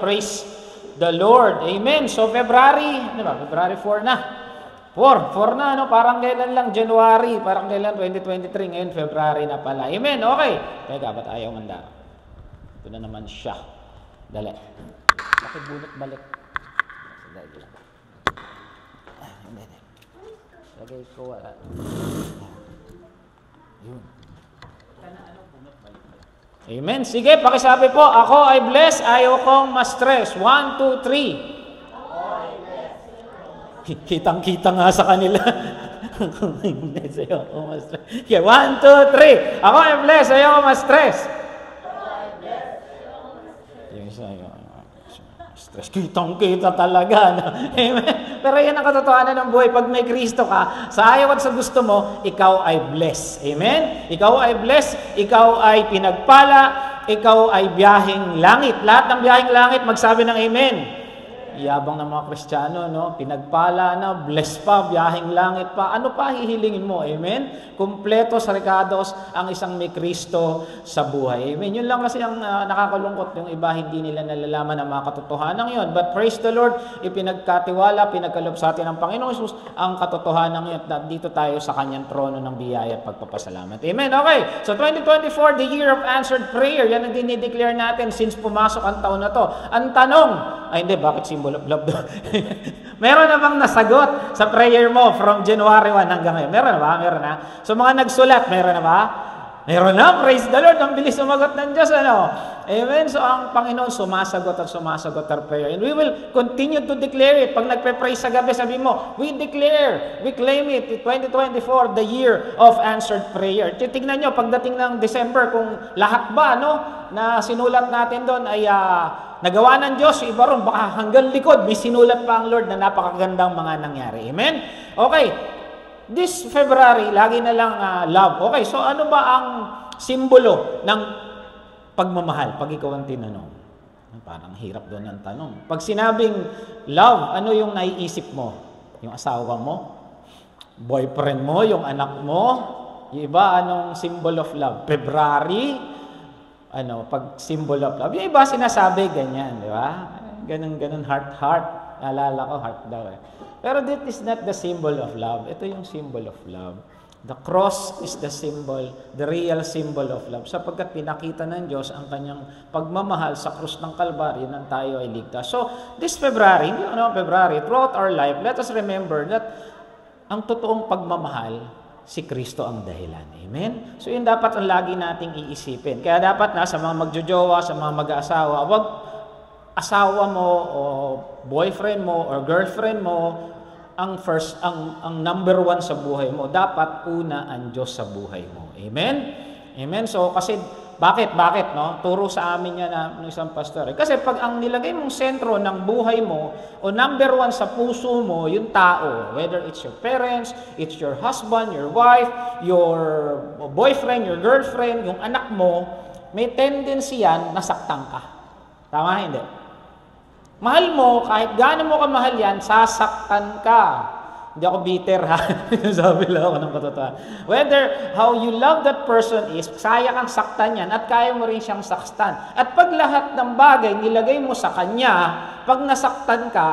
Praise the Lord. Amen. So February, ano ba? February 4 na. 4 na, no? Parang kailan lang, January, parang kailan 2023, ngayon February na pala. Amen. Okay. Teka, ba't ayaw manda? Ito na naman siya. Dali. Nakibunot balik. Dali lang. Lagay ko, yun. Amen. Sige, pakisabi po, ako ay blessed, ayaw kong ma-stress. 1, 2, 3. Kitang-kita nga sa kanila. Ako ay blessed, ayaw kong ma-stress. Okay, 1, 2, 3. Ako ay blessed, ayaw kong ma-stress. Yung isa, stress. Kitang-kita talaga. No? Amen. Pero yan ang katotohanan ng buhay. Pag may Kristo ka, sa ayaw at sa gusto mo, ikaw ay blessed. Amen? Ikaw ay blessed, ikaw ay pinagpala, ikaw ay biyaheng langit. Lahat ng biyaheng langit, magsabi ng amen. Iyabang ng mga Kristiyano, no? Pinagpala na, blessed pa, biyaheng langit pa. Ano pa hihilingin mo? Amen? Kumpleto sa rekados ang isang may Kristo sa buhay. Amen? Yun lang kasi ang nakakalungkot. Yung iba hindi nila nalalaman ang mga katotohanan yun. But praise the Lord, ipinagkatiwala, pinagkalob sa atin ng Panginoong Hesus ang katotohanan yun. Dito tayo sa kanyang trono ng biyaya at pagpapasalamat. Amen? Okay. So 2024, the year of answered prayer. Yan ang dinideclare natin since pumasok ang taon na to. Ang tanong, ay hindi, bakit symbol of love doon? Meron na bang nasagot sa prayer mo from January 1 hanggang ngayon? Meron na ba? Meron na. So mga nagsulat, meron na ba? Meron na. Praise the Lord. Ang bilis sumagot ng Diyos. Ano? Amen. So ang Panginoon sumasagot at sumasagot our prayer. And we will continue to declare it. Pag nagpe-pray sa gabi, sabi mo, we declare, we claim it, 2024, the year of answered prayer. Titignan nyo, pagdating ng December, kung lahat ba, no, na sinulat natin doon ay nagawa ng Diyos, yung iba ron, baka hanggang likod, may sinulat pa ang Lord na napakagandang mga nangyari. Amen? Okay. This February, lagi na lang love. Okay, so ano ba ang simbolo ng pagmamahal? Pag ikaw ang tinanong. Parang hirap doon ang tanong. Pag sinabing love, ano yung naiisip mo? Yung asawa mo? Boyfriend mo? Yung anak mo? Yung iba, anong symbol of love? February? Pag symbol of love. Yung iba sinasabi ganyan, di ba? Ganun, heart. Alala ko, heart daw eh. Pero that is not the symbol of love. Ito yung symbol of love. The cross is the symbol, the real symbol of love. Sapagkat pinakita ng Diyos ang kanyang pagmamahal sa krus ng Kalbaryo nang tayo ay ligtas. So, this February, February, throughout our life, let us remember that ang totoong pagmamahal, si Kristo ang dahilan. Amen? So, yun dapat ang lagi nating iisipin. Kaya dapat sa mga magjojowa, sa mga mag-aasawa, wag asawa mo o boyfriend mo or girlfriend mo ang number one sa buhay mo. Dapat una ang Diyos sa buhay mo. Amen? Amen? So, kasi, bakit, no? Turo sa amin yan ng isang pastor. Kasi pag ang nilagay mong sentro ng buhay mo, o number one sa puso mo, yung tao, whether it's your parents, it's your husband, your wife, your boyfriend, your girlfriend, yung anak mo, may tendency yan na saktan ka. Tama, hindi? Mahal mo, kahit gaano mo kamahal yan, sasaktan ka. Hindi ako bitter, ha? Sabi lang ako ng katotohanan. Whether how you love that person is, kaya kang saktan yan at kaya mo rin siyang saktan. At pag lahat ng bagay nilagay mo sa kanya, pag nasaktan ka,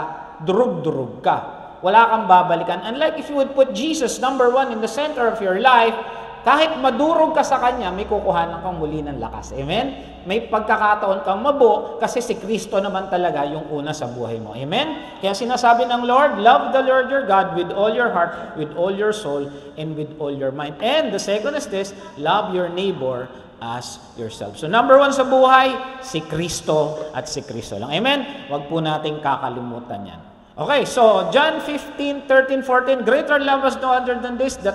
durug-durug ka. Wala kang babalikan. Unlike if you would put Jesus, number one, in the center of your life, kahit madurog ka sa kanya, may kukuhanan kang muli ng lakas. Amen? May pagkakataon kang mabuo kasi si Kristo naman talaga yung una sa buhay mo. Amen? Kaya sinasabi ng Lord, love the Lord your God with all your heart, with all your soul, and with all your mind. And the second is this, love your neighbor as yourself. So number one sa buhay, si Kristo at si Kristo lang. Amen? Huwag po nating kakalimutan yan. Okay, so John 15, 13, 14, greater love has no other than this, that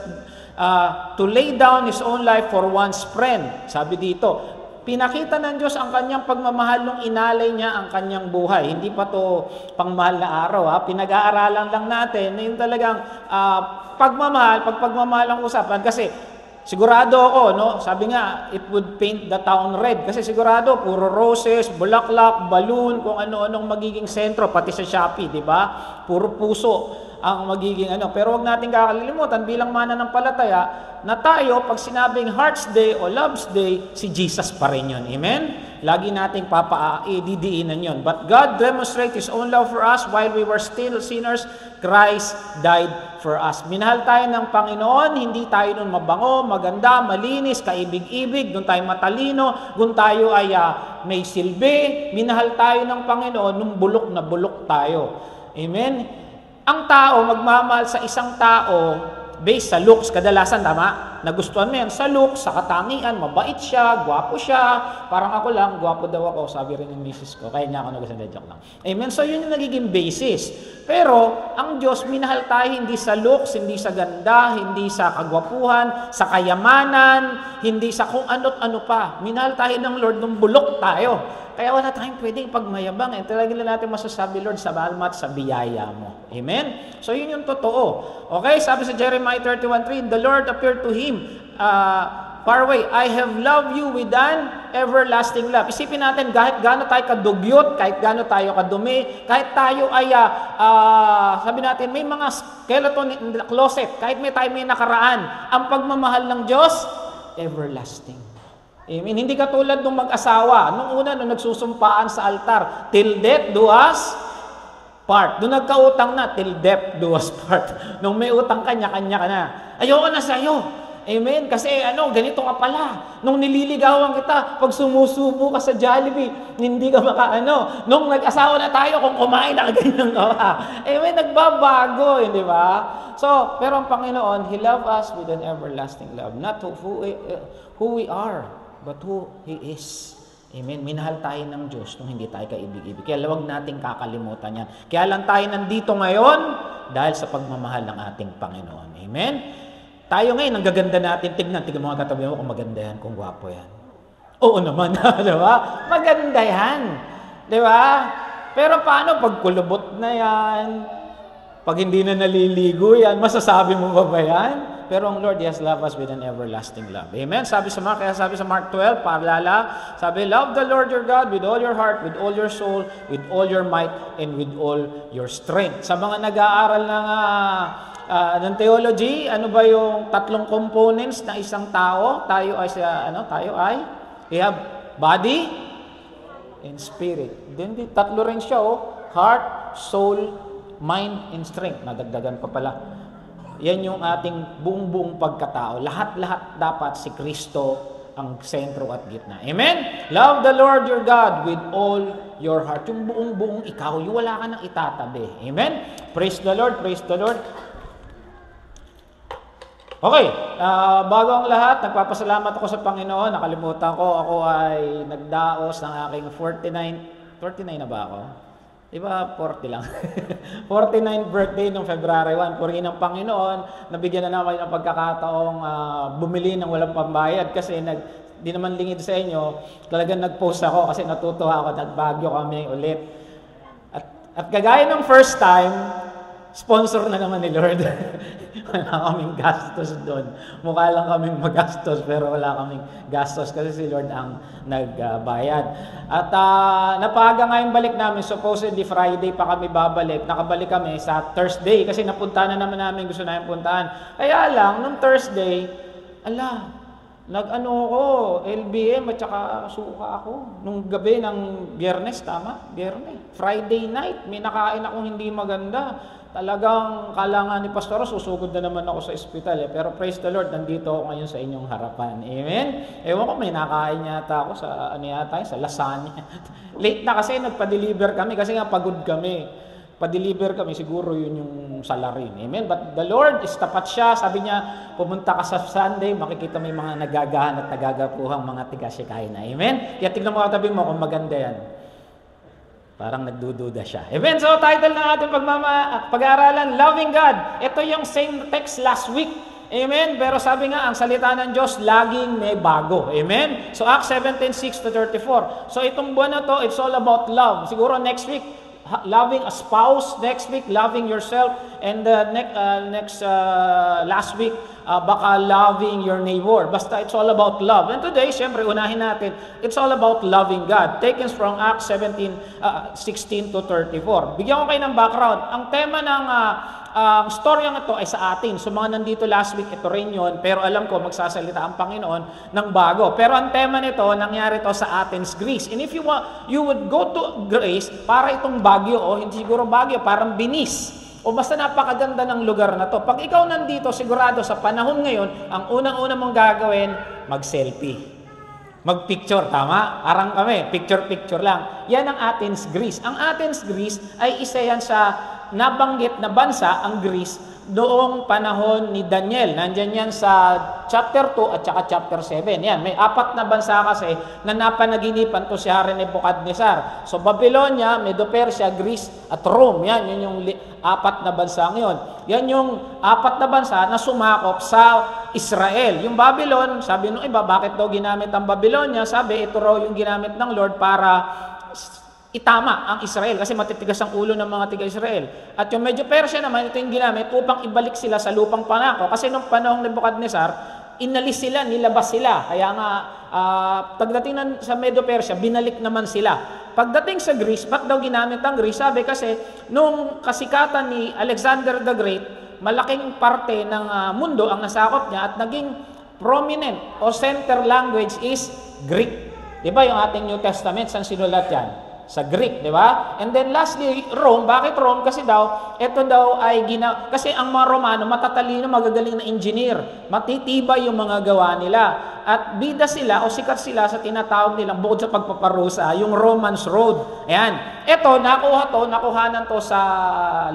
to lay down His own life for one's friend. Sabi dito, pinakita ng Diyos ang kanyang pagmamahal nung inalay niya ang kanyang buhay. Hindi pa to pangmahal na araw. Pinag-aaralan lang natin na yung talagang pagmamahal ang usapan. Kasi sigurado ako, no? Sabi nga, it would paint the town red. Kasi sigurado, puro roses, bulaklak, balloon, kung ano-anong magiging sentro, pati sa Shopee, di ba? Puro puso ang magiging Pero wag natin kakalimutan bilang mananampalataya na tayo, pag sinabing Heart's Day o Love's Day, si Jesus pa rin yun. Amen? Lagi nating didiinan yon. But God demonstrated His own love for us while we were still sinners. Christ died for us. Minahal tayo ng Panginoon, hindi tayo nun mabango, maganda, malinis, kaibig-ibig, doon tayo matalino, doon tayo ay may silbi. Minahal tayo ng Panginoon nung bulok na bulok tayo. Amen? Ang tao, magmamahal sa isang tao, based sa looks, kadalasan, tama? Nagustuhan mo yan sa looks, sa katangian, mabait siya, gwapo siya. Parang ako lang, gwapo daw ako, sabi rin ng misis ko. Kaya niya ako nagustuhan, joke lang. Amen? So, yun yung nagiging basis. Pero, ang Diyos, minahal tayo hindi sa looks, hindi sa ganda, hindi sa kagwapuhan, sa kayamanan, hindi sa kung ano't ano pa. Minahal tayo ng Lord nung bulok tayo. Kaya wala tayong pwedeng pagmayabang. Talagang na natin masasabi, Lord, sa salamat sa biyaya mo. Amen? So, yun yung totoo. Okay? Sabi sa Jeremiah 31:3, the Lord appeared to him far away. I have loved you with an everlasting love. Isipin natin, kahit gaano tayo kadugyot, kahit gaano tayo kadumi, kahit tayo ay, sabi natin, may mga skeleton in the closet, kahit may tayo may nakaraan, ang pagmamahal ng Diyos, everlasting. Amen. Hindi katulad nung mag-asawa. Nung una, nung nagsusumpaan sa altar, till death do us part. Nung nagkautang na, till death do us part. Nung may utang kanya-kanya ka na. Ayoko na sa'yo. Amen. Kasi ganito ka pala. Nung nililigawan kita, pag sumusubo ka sa Jollibee, hindi ka Nung nag-asawa na tayo, kung kumain na ganyan ka pa. Amen. Nagbabago, hindi ba? So, pero ang Panginoon, He loved us with an everlasting love. Not who we are, but who He is. Amen. Minahal tayo ng Diyos nung hindi tayo kaibig-ibig. Kaya huwag nating kakalimutan yan. Kaya lang tayo nandito ngayon dahil sa pagmamahal ng ating Panginoon. Amen. Tayo ngayon, ang gaganda natin. Tignan mga katabi mo kung maganda yan, kung gwapo yan. Oo naman, di ba? Maganda yan. Di ba? Pero paano pag kulubot na yan? Pag hindi na naliligo yan, masasabi mo ba yan? Pero ang Lord, yes, love us with an everlasting love. Amen? Kaya sabi sa Mark 12, paalala, sabi, love the Lord your God with all your heart, with all your soul, with all your might, and with all your strength. Sa mga nag-aaral ng theology, ano ba yung tatlong components ng isang tao? Tayo ay, we have body and spirit. Then, tatlo rin siya, heart, soul, mind, and strength. Nadagdagan pa pala. Yan yung ating buong pagkatao. Lahat-lahat dapat si Kristo ang sentro at gitna. Amen? Love the Lord your God with all your heart. Yung buong ikaw, yung wala ka nang itatabi. Amen? Praise the Lord, praise the Lord. Okay, bago ang lahat, nagpapasalamat ako sa Panginoon. Nakalimutan ko, ako ay nagdaos ng aking 49 na ba ako? Diba, 40 lang. 49th birthday noong February 1. Purihin ng Panginoon, nabigyan na naman ng pagkakataong bumili ng walang pambayad kasi di naman lingid sa inyo. Talagang nag-post ako kasi natutuwa ako, nagbagyo kami ulit. At kagaya ng first time, sponsor na naman ni Lord. Wala kaming gastos doon. Mukha lang kaming magastos pero wala kaming gastos kasi si Lord ang nagbayad. At napaga nga yung balik namin. Supposedly Friday pa kami babalik. Nakabalik kami sa Thursday kasi napuntahan na naman namin gusto namin puntahan. Kaya lang, nung Thursday, ako, LBM at saka suka ako. Nung gabi ng Biyernes, tama? Biyernes. Friday night, may nakain akong hindi maganda. Talagang kailangan ni Pastor, susugod na naman ako sa ospital. Pero praise the Lord, nandito ako ngayon sa inyong harapan. Amen? Ewan ko, may nakain yata ako sa, sa lasagna. Late na kasi, nagpa-deliver kami kasi nga pagod kami. Pa-deliver kami, siguro yun yung salarin. Amen? But the Lord is tapat siya. Sabi niya, pumunta ka sa Sunday, makikita may mga nagagahan at nagagapuhang mga tiga-sikay na. Amen? Kaya tignan mo katabi mo kung maganda yan. Parang nagdududa siya. Amen? So, title ng ating pag-aaralan, Loving God. Ito yung same text last week. Amen? Pero sabi nga, ang salita ng Diyos, laging may bago. Amen? So, Acts 17:6-34. So, itong buwan na to, it's all about love. Siguro next week, loving a spouse. Next week, loving yourself. And last week, baka loving your neighbor. Basta it's all about love. And today, syempre, unahin natin, it's all about loving God. Taken from Acts 16 to 34. Bigyan ko kayo ng background. Ang tema ng storyang ito ay sa atin. So mga nandito last week, ito rin yun. Pero alam ko, magsasalita ang Panginoon ng bago. Pero ang tema nito, nangyari to sa Athens, Greece. And if you would go to Greece, para itong Baguio, o hindi siguro Baguio, parang Venice. O basta napakaganda ng lugar na to. Pag ikaw nandito, sigurado sa panahon ngayon, ang unang-una mong gagawin, mag-selfie. Mag-picture, tama? Parang kami, picture-picture lang. Yan ang Athens, Greece. Ang Athens, Greece ay isa yan sa nabanggit na bansa, ang Greece, noong panahon ni Daniel. Nandyan yan sa chapter 2 at saka chapter 7. Yan, may 4 na bansa kasi na napanaginipan to si Hari Nebuchadnezzar. So Babylonia, Medo-Persia, Greece at Rome. Yan, yun yung 4 na bansa ngayon. Yan yung 4 na bansa na sumakop sa Israel. Yung Babylon, sabi nung iba, bakit daw ginamit ang Babylonia? Sabi, ito raw yung ginamit ng Lord para itama ang Israel kasi matitigas ang ulo ng mga tiga-Israel. At yung medyo Persia naman, ito yung ginamit upang ibalik sila sa lupang pangako. Kasi nung panahong Nebuchadnezzar, inalis sila, nilabas sila. Kaya nga, pagdating sa Medo-Persia, binalik naman sila. Pagdating sa Greece, ba't daw ginamit ang Greece? Sabi kasi, nung kasikatan ni Alexander the Great, malaking parte ng mundo ang nasakop niya at naging prominent o center language is Greek. Diba yung ating New Testament, saan sinulat yan? Sa Greek, di ba? And then lastly, Rome. Bakit Rome? Kasi daw, ito daw ay kasi ang mga Romano, matatalino, magagaling na engineer. Matitibay yung mga gawa nila. At bida sila o sikat sila sa tinatawag nilang bukod sa pagpaparusa, yung Romance Road. Ayan. Ito, nakuhanan to sa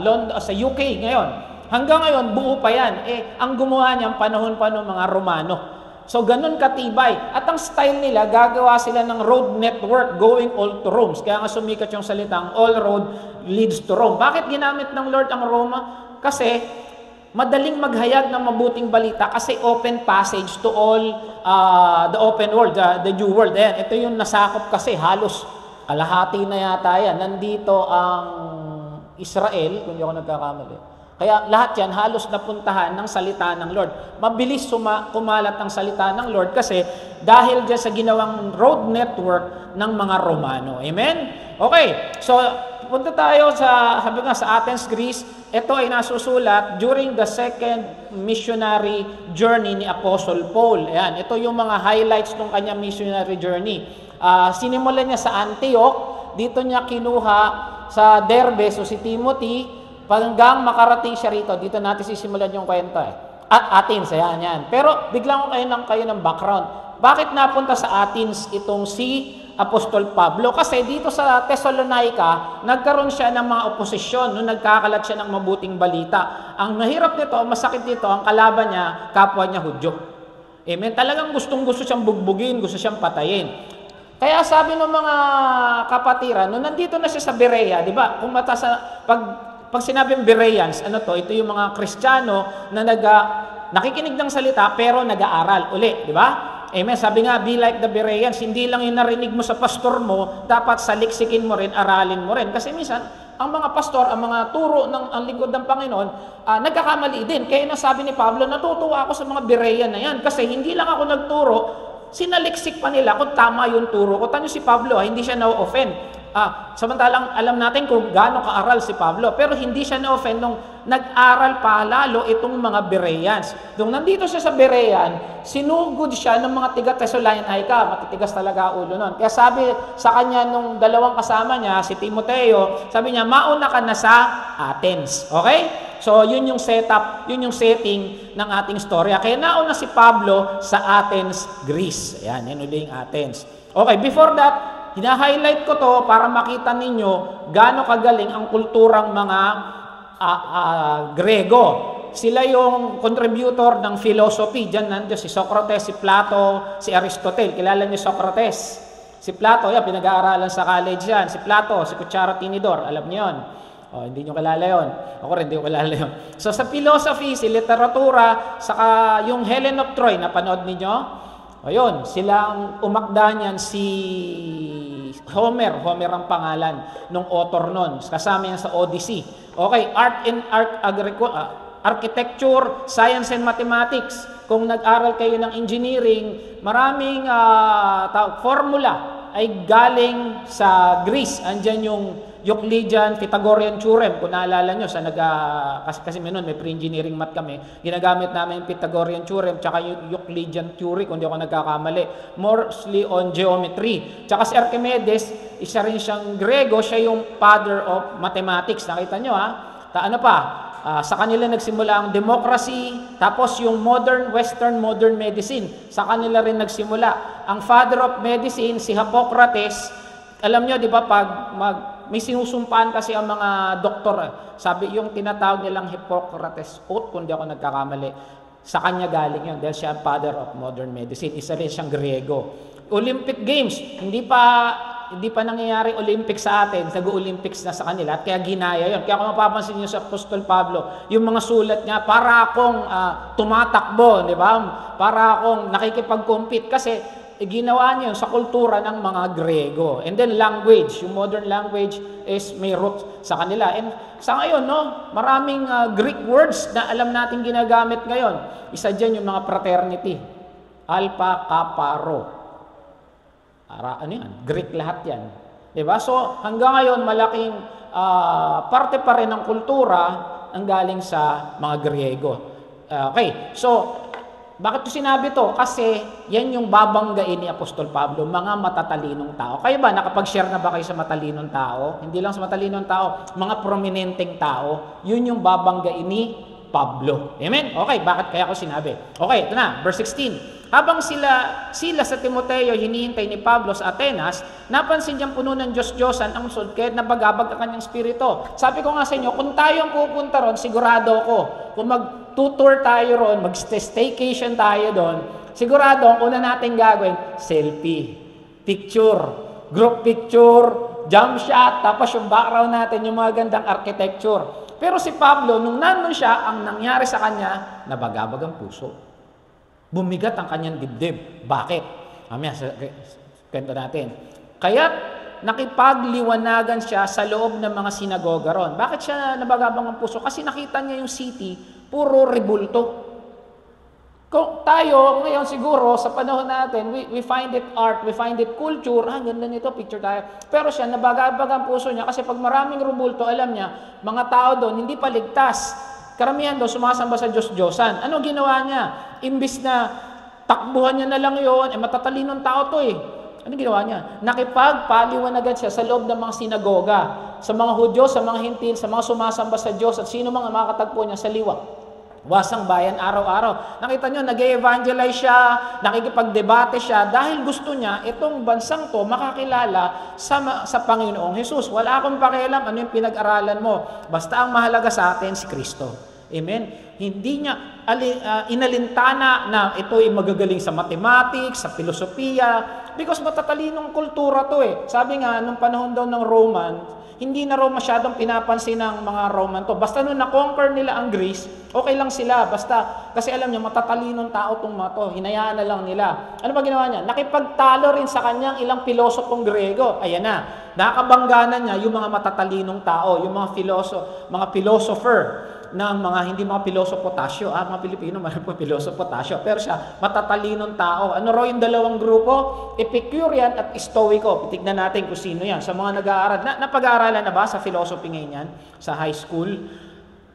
London, sa UK ngayon. Hanggang ngayon, buo pa yan. Ang gumawa niyan, panahon pa ng mga Romano. So, ganun katibay. At ang style nila, gagawa sila ng road network going all to Rome. Kaya nga sumikat yung salitang all road leads to Rome. Bakit ginamit ng Lord ang Roma? Kasi madaling maghayag ng mabuting balita kasi open passage to all the open world, the new world. Ayan, ito yung nasakop kasi halos kalahati na yata yan. Nandito ang Israel, kung di ako nagkakamali. Kaya lahat yan halos napuntahan ng salita ng Lord. Mabilis kumalat ang salita ng Lord kasi dahil dyan sa ginawang road network ng mga Romano. Amen? Okay, so punta tayo sa Athens, Greece. Ito ay nasusulat during the second missionary journey ni Apostle Paul. Ayan, ito yung mga highlights ng kanyang missionary journey. Sinimulan niya sa Antioch, dito niya kinuha sa Derbe, so si Timothy, hanggang makarating siya rito. Dito natin sisimulan yung kwento At Athens, yan. Pero biglang kayo ng background. Bakit napunta sa Athens itong si Apostol Pablo? Kasi dito sa Thessalonica, nagkaroon siya ng mga oposisyon nung nagkakalat siya ng mabuting balita. Ang mahirap nito, masakit dito, ang kalaban niya, kapwa niya Hudyo. Amen? Talagang gustong-gusto siyang bugbugin, gusto siyang patayin. Kaya sabi ng mga kapatiran, nung nandito na siya sa Berea, di ba? Pag sinabing Bereans, ito yung mga Kristiyano na nakikinig ng salita pero nag-aaral uli, di ba? Amen. Sabi nga, be like the Bereans, hindi lang yung narinig mo sa pastor mo, dapat saliksikin mo rin, aralin mo rin. Kasi minsan, ang mga pastor, ang mga turo ng ang lingkod ng Panginoon, nagkakamali din. Kaya nasabi ni Pablo, natutuwa ako sa mga Berean na yan kasi hindi lang ako nagturo, sinaliksik pa nila kung tama yung turo ko. Tanyo si Pablo, hindi siya na-offend. Samantalang alam natin kung gaano kaaral si Pablo, pero hindi siya na-offend nung nag-aral pa lalo itong mga Bereans. Nung nandito siya sa Berean, sinugod siya ng mga tiga-Thessalonica. Matitigas talaga ulo nun. Kaya sabi sa kanya nung dalawang kasama niya, si Timoteo, sabi niya, mauna ka na sa Athens. Okay? So, yun yung setup, yun yung setting ng ating storya. Kaya nauna si Pablo sa Athens, Greece. Ayan, yan ulit yung Athens. Okay, before that, hina-highlight ko to para makita ninyo gaano kagaling ang kulturang mga Grego. Sila yung contributor ng philosophy. Diyan nandiyo si Socrates, si Plato, si Aristotle. Kilala niyo Socrates? Si Plato, pinag-aaralan sa college yan. Si Plato, si Cuchara Tinidor, alam niyo yun. Hindi nyo kilala yun. Ako rin, hindi ko kilala yun. So sa philosophy, si literatura, saka yung Helen of Troy, napanood ninyo? Ayun, silang umakda niyan si Homer ang pangalan ng author nun. Kasama yan sa Odyssey. Okay, architecture, science and mathematics. Kung nag-aral kayo ng engineering, maraming formula ay galing sa Greece. Andyan yung Euclidean, Pythagorean theorem. Kung naalala nyo, kasi may pre-engineering math kami, ginagamit namin yung Pythagorean theorem, tsaka yung Euclidean theory, kung di ako nagkakamali. Mostly on geometry. Tsaka si Archimedes, isa rin siyang Grego, siya yung father of mathematics. Nakita nyo sa kanila nagsimula ang democracy, tapos yung modern medicine, sa kanila rin nagsimula. Ang father of medicine, si Hippocrates, alam nyo, di ba, may sinusumpaan kasi ang mga doktor, sabi yung tinatawag nilang Hippocrates Oath, kung di ako nagkakamali, sa kanya galing yun, dahil siya ang father of modern medicine, isa rin siyang Griego. Olympic Games, hindi pa nangyayari Olympics sa atin, nag-Olympics na sa kanila, at kaya ginaya yun. Kaya kung mapapansin niyo sa Apostol Pablo, yung mga sulat niya, para akong tumatakbo, di ba? Para akong nakikipag-compete, kasi ginawa niya yun sa kultura ng mga Grego. And then language, yung modern language is may roots sa kanila. And sa ngayon, maraming Greek words na alam natin ginagamit ngayon. Isa dyan yung mga fraternity. Alpha, Kappa, Rho. Greek lahat yan. Diba? So, hanggang ngayon, malaking parte pa rin ng kultura ang galing sa mga Griego. Okay, so, bakit ko sinabi to? Kasi, yan yung babanggain ni Apostol Pablo, mga matatalinong tao. Kayo ba, nakapag-share na ba kayo sa matalinong tao? Hindi lang sa matalinong tao, mga prominenteng tao, yun yung babanggain ni Pablo. Amen? Okay, bakit kaya ko sinabi? Okay, ito na, verse 16. Habang sila sa Timoteo hinihintay ni Pablo sa Atenas, napansin niyang puno ng Diyos-Diyosan ang sudked na bagabag ang kanyang spirito. Sabi ko nga sa inyo, kung tayo ang pupunta ron, sigurado ako, kung mag-tutor tayo ron, mag-staycation tayo doon, sigurado ang una natin gagawin, selfie, picture, group picture, jump shot, tapos yung background natin, yung mga gandang architecture. Pero si Pablo, nung nandun siya, ang nangyari sa kanya, nabagabag ang puso. Bumigat ang kanyang dibdib. Bakit? Mamaya, kwento natin. Kaya nakipagliwanagan siya sa loob ng mga sinagoga ron. Bakit siya nabagabang ang puso? Kasi nakita niya yung city, puro rebulto. Kung tayo, ngayon siguro, sa panahon natin, we find it art, we find it culture, ganda nito, picture tayo. Pero siya, nabagabag ang puso niya kasi pag maraming rebulto, alam niya, mga tao doon, hindi pa ligtas. Karamihan doon, sumasamba sa Diyos-Diyosan. Ano ginawa niya? Imbis na takbuhan niya na lang yun, matatalinong tao to eh. Ano ginawa niya? Nakipagpaliwanagan siya sa loob ng mga sinagoga, sa mga Hudyo, sa mga Hintil, sa mga sumasamba sa Diyos, at sino mga makatagpo niya sa liwa. Wasang bayan araw-araw. Nakita niyo, nag-evangelize siya, nakikipagdebate siya, dahil gusto niya, itong bansang to, makakilala sa Panginoong Hesus. Wala akong pakialam ano yung pinag-aralan mo. Basta ang mahalaga sa atin, si Kristo. Amen? Hindi niya inalintana na ito ay magagaling sa mathematics, sa filosofiya, because matatalinong kultura to eh. Sabi nga, nung panahon daw ng Roman, hindi na raw masyadong pinapansin ng mga Roman to. Basta nung na-conquer nila ang Greece, okay lang sila. Basta, kasi alam niya, matatalinong tao itong mga to. Hinayaan na lang nila. Ano ba ginawa niya? Nakipagtalo rin sa kanyang ilang pilosopong Grego. Ayan na. Nakabangganan niya yung mga matatalinong tao, yung mga philosopher ng mga hindi mga pilosopo Tasyo. Mga Pilipino, marami po pilosopo Tasyo. Pero siya, matatalinong tao. Ano raw yung dalawang grupo? Epicurean at Stoico. Titignan natin kung sino yan. Sa mga nag-aaral, napag-aaralan na ba sa philosophy ngayon yan? Sa high school?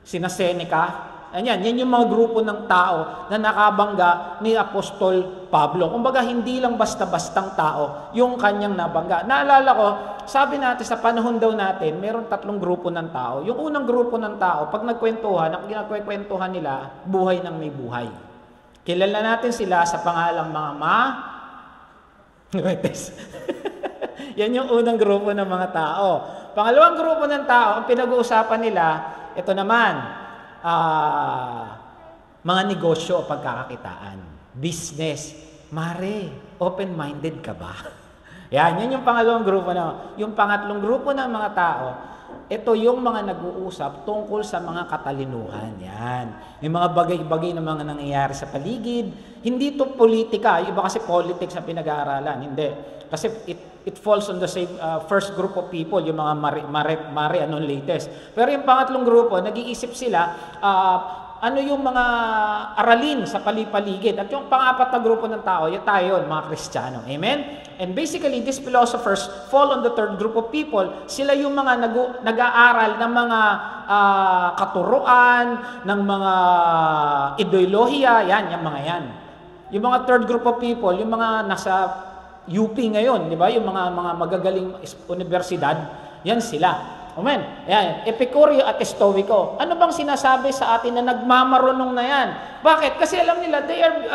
Sina Seneca? Yan yung mga grupo ng tao na nakabangga ni Apostol Pablo. Kumbaga, hindi lang basta-bastang tao yung kanyang nabangga. Naalala ko, sabi natin sa panahon daw natin, meron 3 grupo ng tao. Yung unang grupo ng tao, pag nagkwentuhan, ang ginagkwentuhan nila, buhay ng may buhay. Kilala natin sila sa pangalang mga Yan yung unang grupo ng mga tao. Pangalawang grupo ng tao, ang pinag-uusapan nila, ito naman, mga negosyo o pagkakakitaan, business. Mare, open-minded ka ba? Yan yung pangalawang grupo na. Yung pangatlong grupo ng mga tao, ito yung mga nag-uusap tungkol sa mga katalinuhan. Yan. Yung mga bagay-bagay na mga nangyayari sa paligid. Hindi to politika. Yung iba kasi politics ang pinag-aaralan. Hindi. Kasi it falls on the same first group of people, yung mga mare anong latest. Pero yung pangatlong grupo, nag-iisip sila, ano yung mga aralin sa palipaligid. At yung pang-apat na grupo ng tao, yung tayo, mga Kristiyano. Amen? And basically, these philosophers fall on the third group of people. Sila yung mga nag-aaral ng mga katuruan, ng mga ideolohiya, yung mga yan. Yung mga third group of people, yung mga nasa UP ngayon, di ba? Yung mga magagaling universidad, yan sila. Amen. Ayan, Epicureo at Stoico. Ano bang sinasabi sa atin na nagmamarunong na yan? Bakit? Kasi alam nila, they are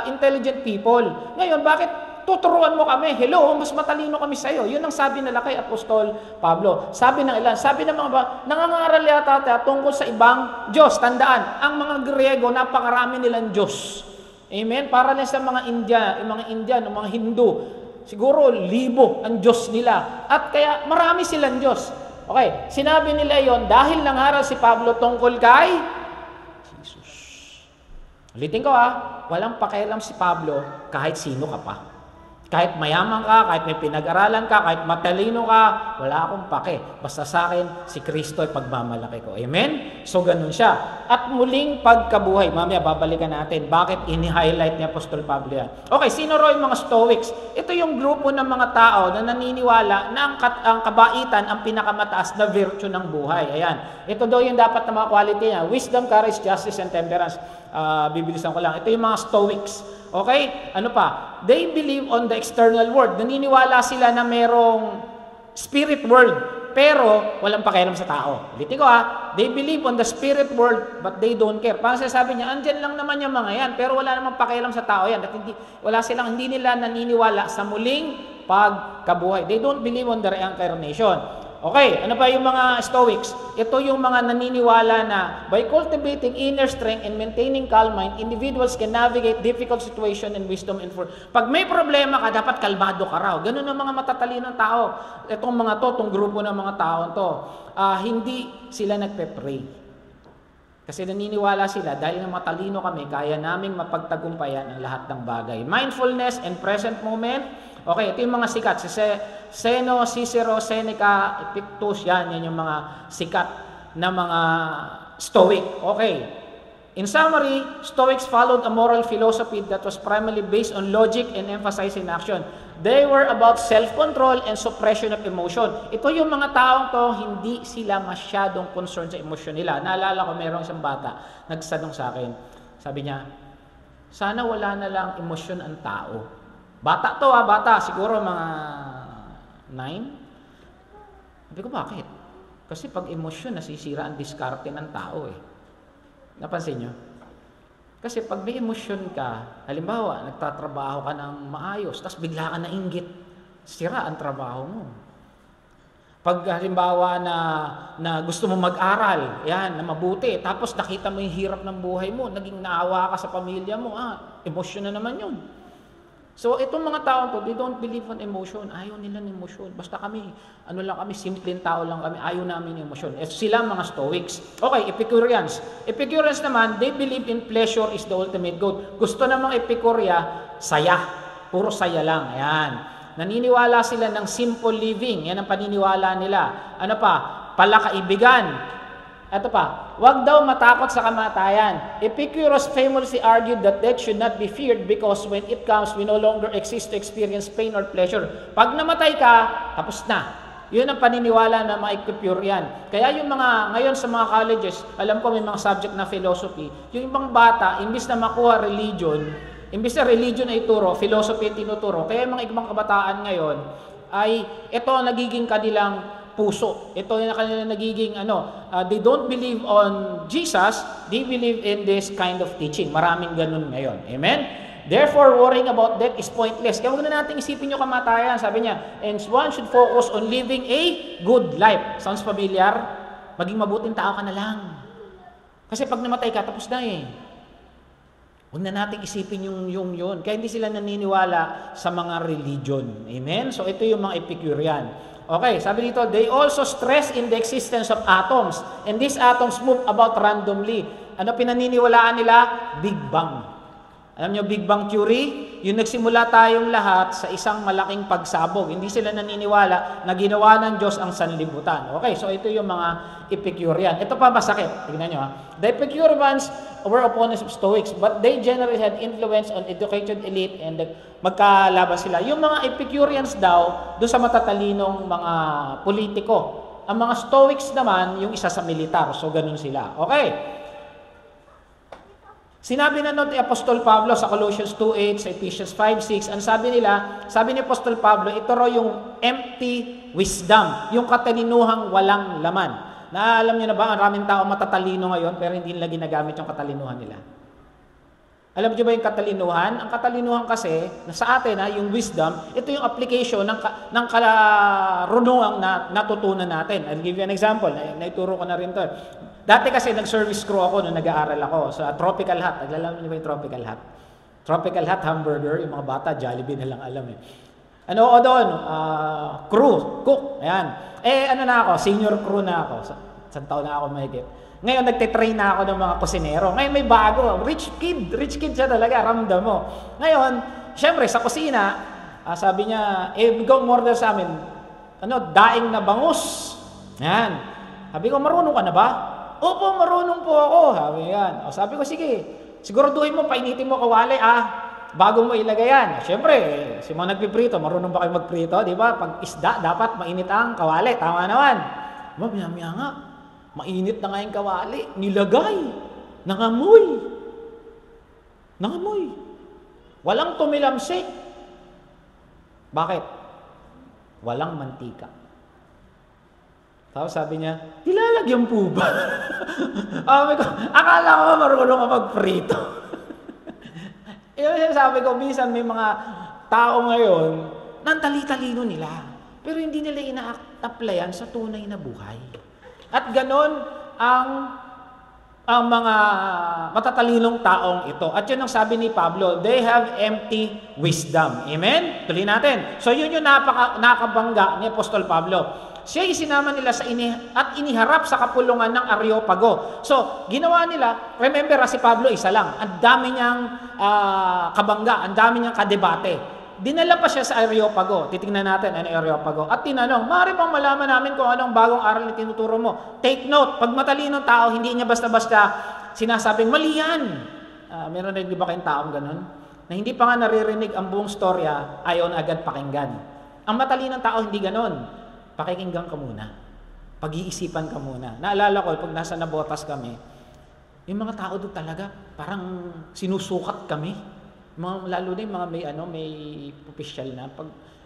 intelligent people. Ngayon, bakit tuturuan mo kami? Hello, mas matalino kami sa iyo. Yun ang sabi nila kay Apostol Pablo. Sabi ng ilan, sabi ng mga nangangaral yata tungkol sa ibang Diyos. Tandaan, ang mga Griego, napakarami nilang Diyos. Amen? Para na sa mga Indian, mga Hindu, siguro 1,000 ang Diyos nila. At kaya marami silang Diyos. Okay, sinabi nila yon dahil nangaral si Pablo tungkol kay Jesus. Ulitin ko walang pakialam si Pablo kahit sino ka pa. Kahit mayaman ka, kahit may pinag-aralan ka, kahit matalino ka, wala akong pake. Basta sa akin, si Kristo ay pagmamalaki ko. Amen? So, ganun siya. At muling pagkabuhay. Mamaya, babalikan natin. Bakit ini-highlight ni Apostol Pablo yan? Okay, sino ro yung mga Stoics? Ito yung grupo ng mga tao na naniniwala na ang kabaitan ang pinakamataas na virtue ng buhay. Ayan. Ito daw yung dapat na mga quality niya. Wisdom, courage, justice, and temperance. Bibilisan ko lang. Ito yung mga Stoics. Okay? Ano pa? They believe on the external world. Naniniwala sila na merong spirit world, pero walang pakialam sa tao. Ulitin ko they believe on the spirit world, but they don't care. Parang sasabi niya, andyan lang naman yung mga yan, pero wala namang pakialam sa tao yan. At hindi nila naniniwala sa muling pagkabuhay. They don't believe on the reincarnation. Okay, ano pa yung mga Stoics? Ito yung mga naniniwala na by cultivating inner strength and maintaining calm mind, individuals can navigate difficult situation and wisdom. Pag may problema ka, dapat kalmado ka raw. Ganun ang mga matatalinong tao. Itong mga itong grupo ng mga tao to, hindi sila nagpe-pray. Kasi naniniwala sila, dahil na matalino kami, kaya naming mapagtagumpayan ang lahat ng bagay. Mindfulness and present moment. Okay, ito yung mga sikat. Si Zeno, Cicero, Seneca, Epictetus, yan yung mga sikat na mga Stoic. Okay. In summary, Stoics followed a moral philosophy that was primarily based on logic and emphasizing action. They were about self-control and suppression of emotion. Ito yung mga taong to, hindi sila masyadong concerned sa emosyon nila. Naalala ko, mayroong isang bata, nagsanong sa akin. Sabi niya, sana wala na lang emosyon ang tao. Bata to bata, siguro mga 9. Sabi ko, bakit? Kasi pag emosyon, nasisira ang diskarte ng tao Napansin nyo? Kasi pag may emosyon ka, halimbawa, nagtatrabaho ka ng maayos, tapos bigla ka nainggit, sira ang trabaho mo. Pag halimbawa na gusto mo mag-aral, na mabuti, tapos nakita mo yung hirap ng buhay mo, naging naawa ka sa pamilya mo, emosyon na naman yun. So, itong mga tao to, they don't believe on emotion. Ayaw nila ng emotion. Basta kami, simpleng tao lang kami, ayaw namin ng emotion. Sila mga Stoics. Okay, Epicureans. Epicureans naman, they believe in pleasure is the ultimate goal. Gusto namang Epicurea, saya. Puro saya lang. Ayan. Naniniwala sila ng simple living. Yan ang paniniwala nila. Ano pa? Palakaibigan. Ito pa, wag daw matakot sa kamatayan. Epicurus famously argued that death should not be feared because when it comes, we no longer exist to experience pain or pleasure. Pag namatay ka, tapos na. Yun ang paniniwala ng mga Epicurean. Kaya yung mga, ngayon sa mga colleges, alam ko may mga subject na philosophy, yung ibang bata, imbis na makuha religion, imbis na religion ay ituro, philosophy ay tinuturo. Kaya yung mga ibang kabataan ngayon, ay ito ang nagiging kanilang puso. Ito yung kanila nagiging they don't believe on Jesus, they believe in this kind of teaching. Maraming ganun ngayon. Amen? Therefore, worrying about death is pointless. Kaya huwag na natin isipin yung kamatayan. Sabi niya, and one should focus on living a good life. Sounds familiar? Maging mabuting tao ka na lang. Kasi pag namatay ka, tapos na Huwag na natin isipin yung yun. Kaya hindi sila naniniwala sa mga religion. Amen? So, ito yung mga Epicurean. Okay, sabi dito, they also stress in the existence of atoms. And these atoms move about randomly. Ano pinaniniwalaan nila? Big Bang. Alam nyo, Big Bang Theory, yung nagsimula tayong lahat sa isang malaking pagsabog. Hindi sila naniniwala na ginawa ng Diyos ang sanlibutan. Okay, so ito yung mga Epicurean. Ito pa masakit. Tignan nyo ha. The Epicureans were opponents of Stoics, but they generally had influence on educated elite and magkalaban sila. Yung mga Epicureans daw, doon sa matatalinong mga politiko. Ang mga Stoics naman, yung isa sa militar. So, ganun sila. Okay. Sinabi na ni Apostol Pablo sa Colossians 2:8, sa Ephesians 5:6, ang sabi ni Apostol Pablo, ito raw yung empty wisdom, yung katalinuhang walang laman. Alam niyo na ba, maraming tao matatalino ngayon, pero hindi nila ginagamit yung katalinuhan nila. Alam niyo ba yung katalinuhan? Ang katalinuhan kasi, sa atin, yung wisdom, ito yung application ng karunungang natutunan natin. I'll give you an example. Naituro ko na rin to. Dati kasi nag-service crew ako nung nag-aaral ako sa Tropical Hut. Naglalaman niyo ba yung Tropical Hut? Tropical Hut hamburger, yung mga bata, Jollibee na lang alam eh. Ano ako doon? Crew, cook. Ayan. Ano na ako? Senior crew na ako. Isang taon na ako mahigit. Ngayon, nagtitrain na ako ng mga kusinero. Ngayon, may bago. Rich kid siya talaga, ramdam mo. Ngayon, syempre, sa kusina, sabi niya, go order sa amin, daing na bangus. Yan. Sabi ko, marunong ka na ba? Opo, marunong po ako. Sabi ko, sige, siguraduhin mo, painitin mo kawali, bago mo ilagay yan. Syempre, si mga nagpiprito, marunong ba kayo magprito? Di ba? Pag isda, dapat mainit ang kawali. Tama naman. Maya nga. Mainit na nga yung kawali. Nilagay. Nangamoy. Walang tumilamsik. Bakit? Walang mantika. Tapos sabi niya, nilalagyan po ba? Akala ko marunong ka magprito. Sabi ko, minsan may mga tao ngayon, nantali-talino nila. Pero hindi nila ina-applyan sa tunay na buhay. At ganon ang mga matatalinong taong ito. At yun ang sabi ni Pablo, they have empty wisdom. Amen? Tuloy natin. So yun yung nakabangga ni Apostol Pablo. Siya isinama nila at iniharap sa kapulungan ng Areopago. So, ginawa nila, remember si Pablo isa lang, ang dami niyang kabangga, ang dami niyang kadebate. Dinala pa siya sa Areopago. Titingnan natin ano Areopago. At tinanong, maaari bang malaman namin kung anong bagong aral na tinuturo mo? Take note, pag matalinong tao, hindi niya basta-basta sinasabing, mali yan. Meron na di ba kayong taong ganun? Na hindi pa nga naririnig ang buong storya, ayaw na agad pakinggan. Ang matalinong tao, hindi ganun. Pakikinggan ka muna. Pag-iisipan ka muna. Naalala ko, pag nasa Nabotas kami, yung mga tao doon talaga, parang sinusukat kami. Lalo na yung mga may official na.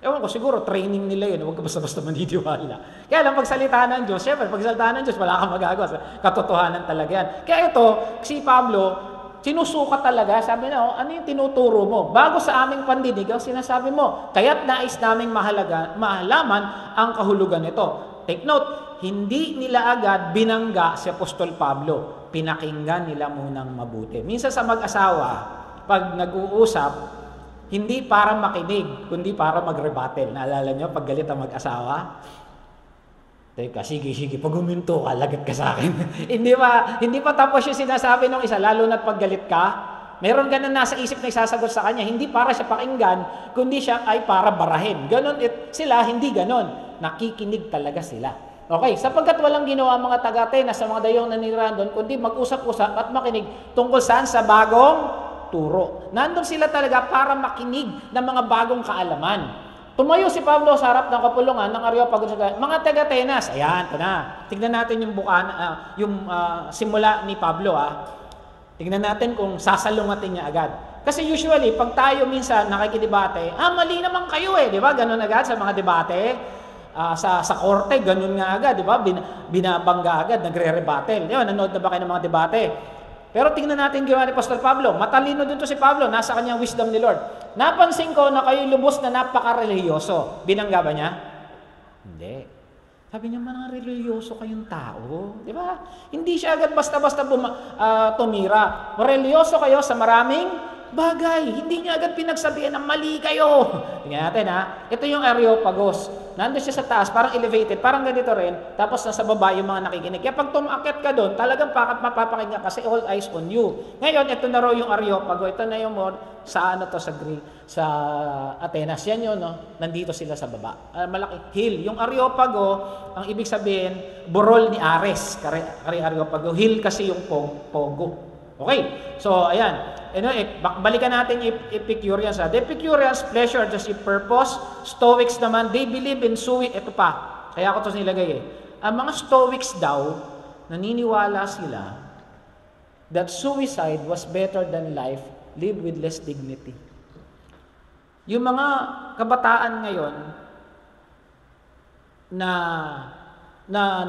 Ewan ko, siguro training nila yun. Huwag ka basta-basta maniniwala. Kaya lang, pagsalita ng Diyos, syempre, pagsalita ng Diyos, wala kang magagawa. Katotohanan talaga yan. Kaya ito, si Pablo, sinusukat talaga, sabi na, ano yung tinuturo mo? Bago sa aming pandinig, ang sinasabi mo, kaya't nais naming mahalaman ang kahulugan nito. Take note, hindi nila agad binangga si Apostol Pablo. Pinakinggan nila munang mabuti. Minsan sa mag-asawa, pag nag-uusap, hindi para makinig, kundi para mag-rebuttal. Naalala nyo, pag galit ang mag-asawa? Teka, sige, pag huminto ka, lagat ka sa akin. hindi pa tapos yung sinasabi ng isa, lalo na't paggalit ka, meron ka na nasa isip na isasagot sa kanya, hindi para siya pakinggan, kundi siya ay para barahin. Ganon sila, hindi ganon. Nakikinig talaga sila. Okay, sapagkat walang ginawa mga taga-Atenas sa mga dayong nanirahan doon, kundi mag-usap-usap at makinig tungkol saan sa bagong turo. Nandun sila talaga para makinig ng mga bagong kaalaman. Tumayo si Pablo sa harap ng kapulungan ng Areopago. Mga taga-Atenas, ayan, ito na. Tignan natin yung simula ni Pablo. Tignan natin kung sasalungatin niya agad. Kasi usually, pag tayo minsan nakikidebate, mali naman kayo di ba? Ganun agad sa mga debate. Sa korte, ganun nga agad, di ba? Binabangga agad, nagre-rebuttal. Nanood na ba kayo ng mga debate? Pero tingnan natin ginawa ni Pastor Pablo. Matalino din to si Pablo. Nasa kanyang wisdom ni Lord. Napansin ko na kayo lubos na napaka-religyoso. Binangga ba niya? Hindi. Sabi niya, mga religyoso kayong tao. Di ba? Hindi siya agad basta-basta tumira. Religyoso kayo sa maraming bagay. Hindi niya agad pinagsabihan na mali kayo. Tingnan natin ha. Ito yung Areopagos. Nandun siya sa taas, parang elevated, parang ganito rin. Tapos nasa baba yung mga nakikinig. Kaya pag tumakyat ka doon, talagang mapapakinggan kasi all eyes on you. Ngayon, ito na raw yung Areopago. Ito na yung sa ano to, sa Atenas. Yan yun, no? Nandito sila sa baba. Malaki hill. Yung Areopago, ang ibig sabihin, burol ni Ares. Kari Areopago. Hill kasi yung Pogo. Okay. So, ayan. Balikan natin yung Epicureans. The Epicureans, pleasure, just a purpose. Stoics naman, they believe in suicide. Ito pa. Kaya ako ito nilagay eh. Ang mga Stoics daw, naniniwala sila that suicide was better than life, live with less dignity. Yung mga kabataan ngayon na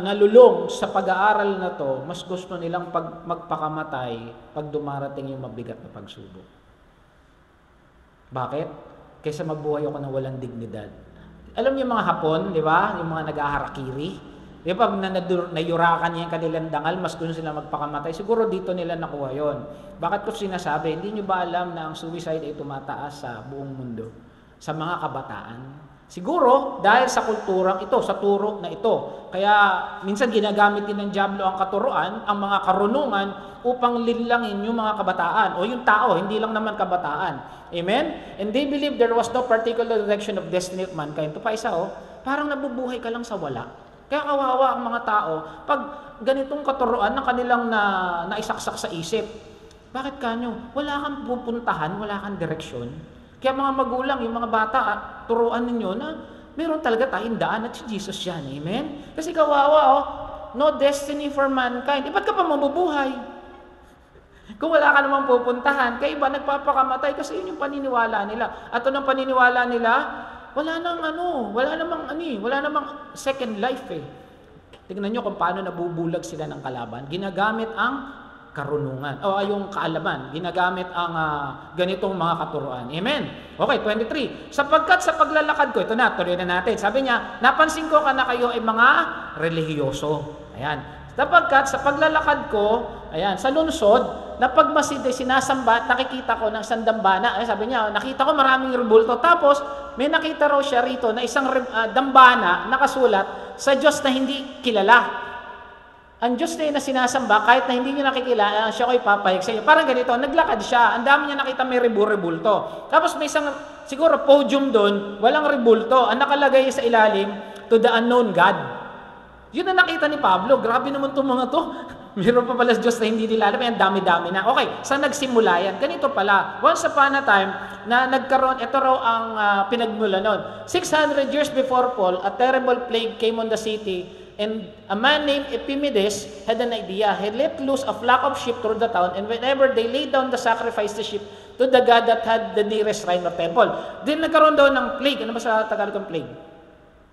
nalulong sa pag-aaral na to, mas gusto nilang magpakamatay pag dumarating yung mabigat na pagsubok. Bakit? Kaysa mabuhay ako ng walang dignidad. Alam niyo yung mga Hapon, di ba? Yung mga nag-aharakiri. Di ba? Pag nayurakan niya yung kanilang dangal, mas gusto sila magpakamatay. Siguro dito nila nakuha yon. Bakit ko sinasabi? Hindi niyo ba alam na ang suicide ay tumataas sa buong mundo? Sa mga kabataan? Siguro, dahil sa kulturang ito, sa turo na ito. Kaya, minsan ginagamit din ng dyablo ang katuruan, ang mga karunungan, upang linlangin yung mga kabataan, o yung tao, hindi lang naman kabataan. Amen? And they believe there was no particular direction of destiny of mankind. Ito pa isa, parang nabubuhay ka lang sa wala. Kaya kawawa ang mga tao, pag ganitong katuruan na kanilang naisaksak sa isip, bakit kanyo? Wala kang pupuntahan, wala kang direksyon. Kaya mga magulang, yung mga bata, turuan ninyo na meron talaga tayong daan at si Jesus yan. Amen? Kasi kawawa, no destiny for mankind. Ba't ka pa mabubuhay? Kung wala ka namang pupuntahan, kaya iba nagpapakamatay kasi yun yung paniniwala nila. At anong paniniwala nila? Wala namang second life eh. Tingnan nyo kung paano nabubulag sila ng kalaban. Ginagamit ang karunungan, o yung kaalaman, ginagamit ang ganitong mga katuruan. Amen? Okay, 23. Sapagkat sa paglalakad ko, ito na, tuloy na natin. Sabi niya, napansin ko na kayo ay mga relihiyoso. Ayan. Sapagkat sa paglalakad ko, ayan, sa lungsod, na pagmasid ay sinasamba, nakikita ko ng isang dambana. Ay, sabi niya, nakita ko maraming rebulto. Tapos, may nakita raw siya rito na isang dambana nakasulat sa Diyos na hindi kilala. Ang Diyos na yun na sinasamba, kahit na hindi niyo nakikilala, siya ko ipapahig sa inyo. Parang ganito, naglakad siya. Ang dami niya nakita may rebulto. Tapos may isang, siguro podium doon, walang rebulto. Ang nakalagay sa ilalim, to the unknown God. Yun na nakita ni Pablo. Grabe naman itong mga to. Meron pa pala Diyos na hindi nila alam. Ang dami-dami na. Okay, saan nagsimula yan? Ganito pala. Once upon a time, na nagkaroon, ito raw ang pinagmula noon. 600 years before Paul, a terrible plague came on the city. And a man named Epimedes had an idea. He let loose a flock of sheep through the town, and whenever they laid down the sacrifice the sheep to the God that had the nearest shrine or temple. Then nagkaroon daw ng plague. Ano ba sa Tagalog ng plague?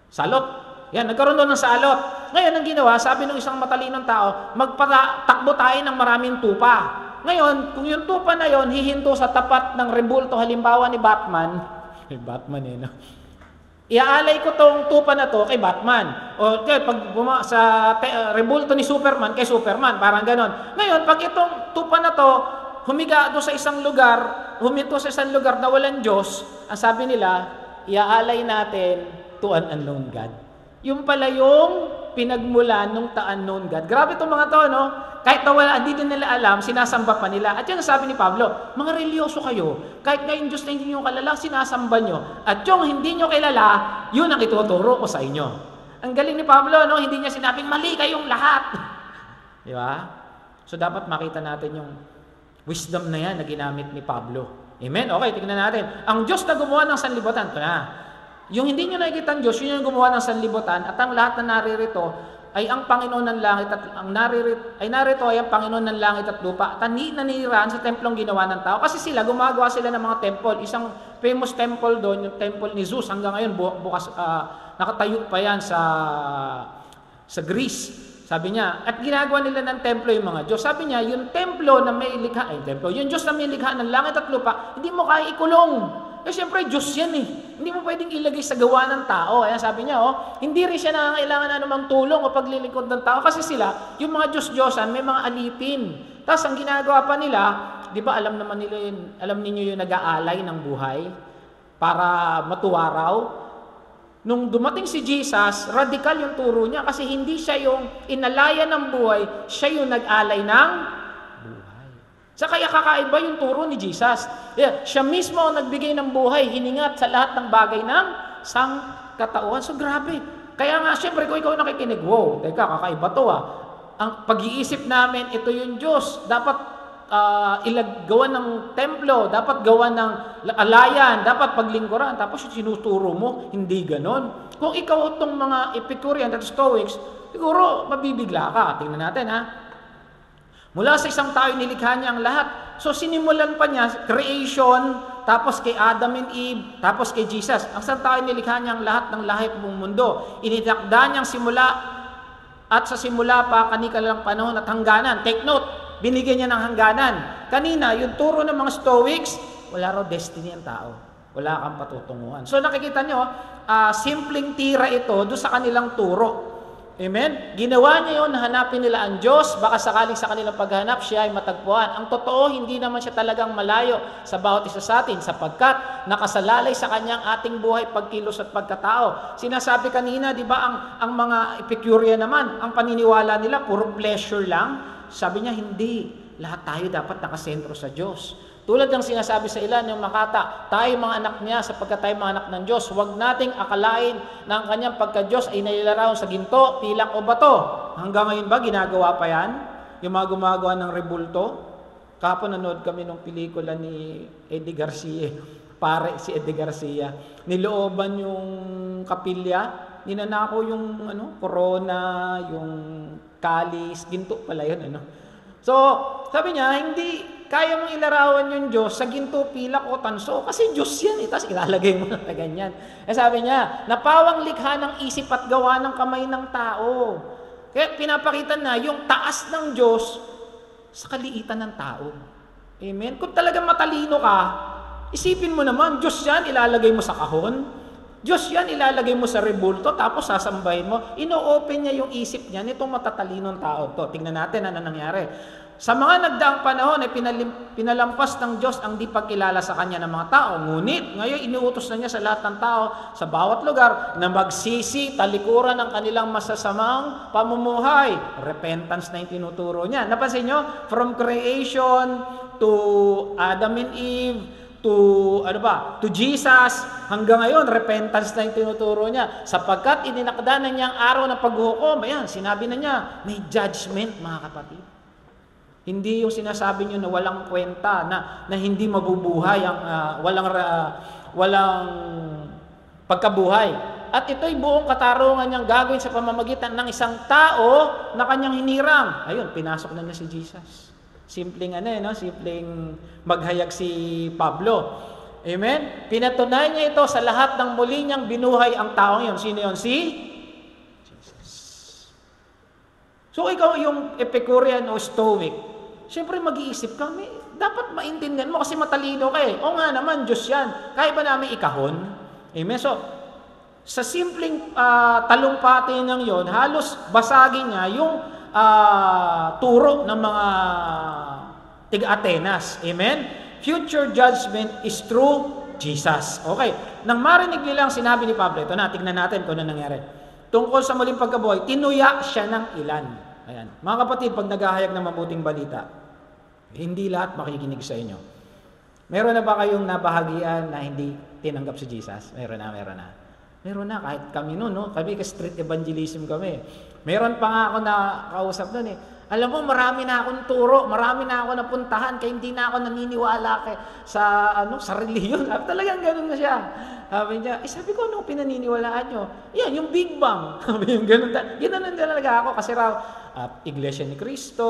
Salot. Yan, nagkaroon daw ng salot. Ngayon, ang ginawa, sabi ng isang matalinong tao, magpatakbo tayo ng maraming tupa. Ngayon, kung yung tupa na yon hihinto sa tapat ng rebulto, halimbawa ni Batman, Batman no? Iaalay ko tong tupa na to kay Batman. O kaya pag sa rebulto ni Superman kay Superman, parang ganon. Ngayon, pag itong tupa na to humiga doon sa isang lugar, huminto sa isang lugar na walang Diyos, ang sabi nila, iaalay natin to an unknown God. Yung pala yung pinagmulan ng unknown God. Grabe itong mga to, no? Kahit na wala, hindi din nila alam, sinasamba pa nila. At yun ang sabi ni Pablo, mga religyoso kayo, kahit na yung Diyos na hindi nyo kalala, sinasamba nyo. At yung hindi nyo kilala, yun ang ituturo ko sa inyo. Ang galing ni Pablo, no? Hindi niya sinabing, mali kayong lahat. Di ba? So dapat makita natin yung wisdom na yan na ginamit ni Pablo. Amen? Okay, tingnan natin. Ang Diyos na gumawa ng sanlibutan, ito na. Yung hindi nyo nakikita ang Diyos, yun yung gumawa ng sanlibutan, at ang lahat na naririto, ay ang Panginoon ng langit at ang narito ay ang Panginoon ng langit at lupa. At nanirahan sa templong ginawa ng tao. Kasi sila, gumagawa sila ng mga temple. Isang famous temple doon, yung temple ni Zeus. Hanggang ngayon, bukas, nakatayo pa yan sa Greece. Sabi niya, at ginagawa nila ng templo yung mga Diyos. Sabi niya, yung templo na may likha, yung Diyos na may likha ng langit at lupa, hindi mo kaya ikulong. Siyempre, Diyos yan eh. Hindi mo pwedeng ilagay sa gawa ng tao. Ayan, sabi niya, hindi rin siya nangangailangan na namang tulong o paglilingkod ng tao. Kasi sila, yung mga Diyos-Diyosan, may mga alipin. Tapos, ang ginagawa pa nila, di ba alam naman nila yun, alam niyo yung nag-aalay ng buhay para matuwa raw? Nung dumating si Jesus, radikal yung turo niya kasi hindi siya yung inalaya ng buhay, siya yung nag-alay ng buhay. Sa kaya kakaiba yung turo ni Jesus. Yeah, siya mismo ang nagbigay ng buhay, hiningat sa lahat ng bagay ng sangkatauhan. So grabe. Kaya nga, syempre, kung ikaw nakikinig, wow, teka, kakaiba to Ang pag-iisip namin, ito yung Diyos. Dapat gawa ng templo, dapat gawa ng alayan, dapat paglingkuran. Tapos sinuturo mo, hindi ganon. Kung ikaw itong mga Epicurean at Stoics, siguro mabibigla ka. Tingnan natin Mula sa isang tao, nilikha niya ang lahat. So sinimulan pa niya, creation, tapos kay Adam and Eve, tapos kay Jesus. Ang isang tao, nilikha niya ang lahat ng lahip mong mundo. Initakda niyang simula at sa simula pa, kanikalang panahon at hangganan. Take note, binigyan niya ng hangganan. Kanina, yung turo ng mga Stoics, wala raw destiny ang tao. Wala kang patutunguhan. So nakikita nyo, simpleng tira ito doon sa kanilang turo. Amen? Ginawa niya yun, hanapin nila ang Diyos, baka sakaling sa kanilang paghanap, siya ay matagpuan. Ang totoo, hindi naman siya talagang malayo sa bawat isa sa atin, sapagkat nakasalalay sa kanyang ating buhay, pagkilos at pagkatao. Sinasabi kanina, di ba, ang mga Epicurean naman, ang paniniwala nila, puro pleasure lang. Sabi niya, hindi. Lahat tayo dapat nakasentro sa Diyos. Tulad ng sinasabi sa ilan ng Makata, tayo mga anak niya sapagkat tayo mga anak ng Diyos. Huwag nating akalain na ang kanyang pagka-Diyos ay nailalarawan sa ginto, pilak o bato. Hanggang ngayon ba ginagawa pa yan? Yung mga gumagawa ng rebulto? Kapon nanood kami ng pelikula ni Eddie Garcia. Pare si Eddie Garcia. Nilooban yung kapilya. Ninanako yung corona, yung kalis, ginto pala yun. So, sabi niya, hindi kaya mong ilarawan yung Diyos sa ginto, pilak o tanso kasi Diyos yan. Tapos ilalagay mo na ganyan. Sabi niya, napawang likha ng isip at gawa ng kamay ng tao. Kaya pinapakita na yung taas ng Diyos sa kaliitan ng tao. Amen? Kung talagang matalino ka, isipin mo naman, Diyos yan, ilalagay mo sa kahon. Diyos yan, ilalagay mo sa rebulto, tapos sasambahin mo. Ino-open niya yung isip niya nitong matatalinong tao to. Tingnan natin ano nangyari. Sa mga nagdaang panahon ay pinalampas ng Diyos ang di pagkilala sa Kanya ng mga tao. Ngunit ngayon inuutos na niya sa lahat ng tao sa bawat lugar na magsisi, talikuran ang kanilang masasamang pamumuhay. Repentance na yung tinuturo niya. Napansin nyo? From creation to Adam and Eve, to Jesus, hanggang ngayon, repentance na yung tinuturo niya. Sapagkat ininakda na niyang araw ng paghuhukom, ayan, sinabi na niya, may judgment, mga kapatid. Hindi yung sinasabi niyo na walang kwenta, na hindi mabubuhay, walang pagkabuhay. At ito'y buong katarungan niyang gagawin sa pamamagitan ng isang tao na kanyang hinirang. Ayun, pinasok na niya si Jesus. Simpleng simpleng maghayag si Pablo. Amen? Pinatunayan niya ito sa lahat ng muli niyang binuhay ang taong yun. Sino yun? Si Jesus. So ikaw yung Epicurean o Stoic, siyempre mag-iisip ka, dapat maintindihan mo kasi matalino ka O nga naman, Diyos yan. Kaya ba namin ikahon? Amen? So, sa simpleng talumpati ng yon, halos basagin niya yung turo ng mga tiga-Atenas. Amen? Future judgment is through Jesus. Okay. Nang marinig nilang sinabi ni Pablo, ito na, tignan natin kung ano nangyari. Tungkol sa muling pagkabuhay, tinuya siya ng ilan. Ayan. Mga kapatid, pag naghahayag ng mabuting balita, hindi lahat makikinig sa inyo. Meron na ba kayong nabahagian na hindi tinanggap si Jesus? Meron na. Meron na, kahit kami noon, kami ka-street evangelism kami. Meron pa nga ako na kausap noon Alam mo, marami na akong turo, marami na ako napuntahan, kaya hindi na ako naniniwala sa relihiyon. Talagang ganun na siya. Sabi niya, sabi ko, ano pinaniniwalaan nyo? Yan, yung Big Bang. Sabi yung ganun. Ginanon talaga ako kasi raw, Iglesia ni Cristo,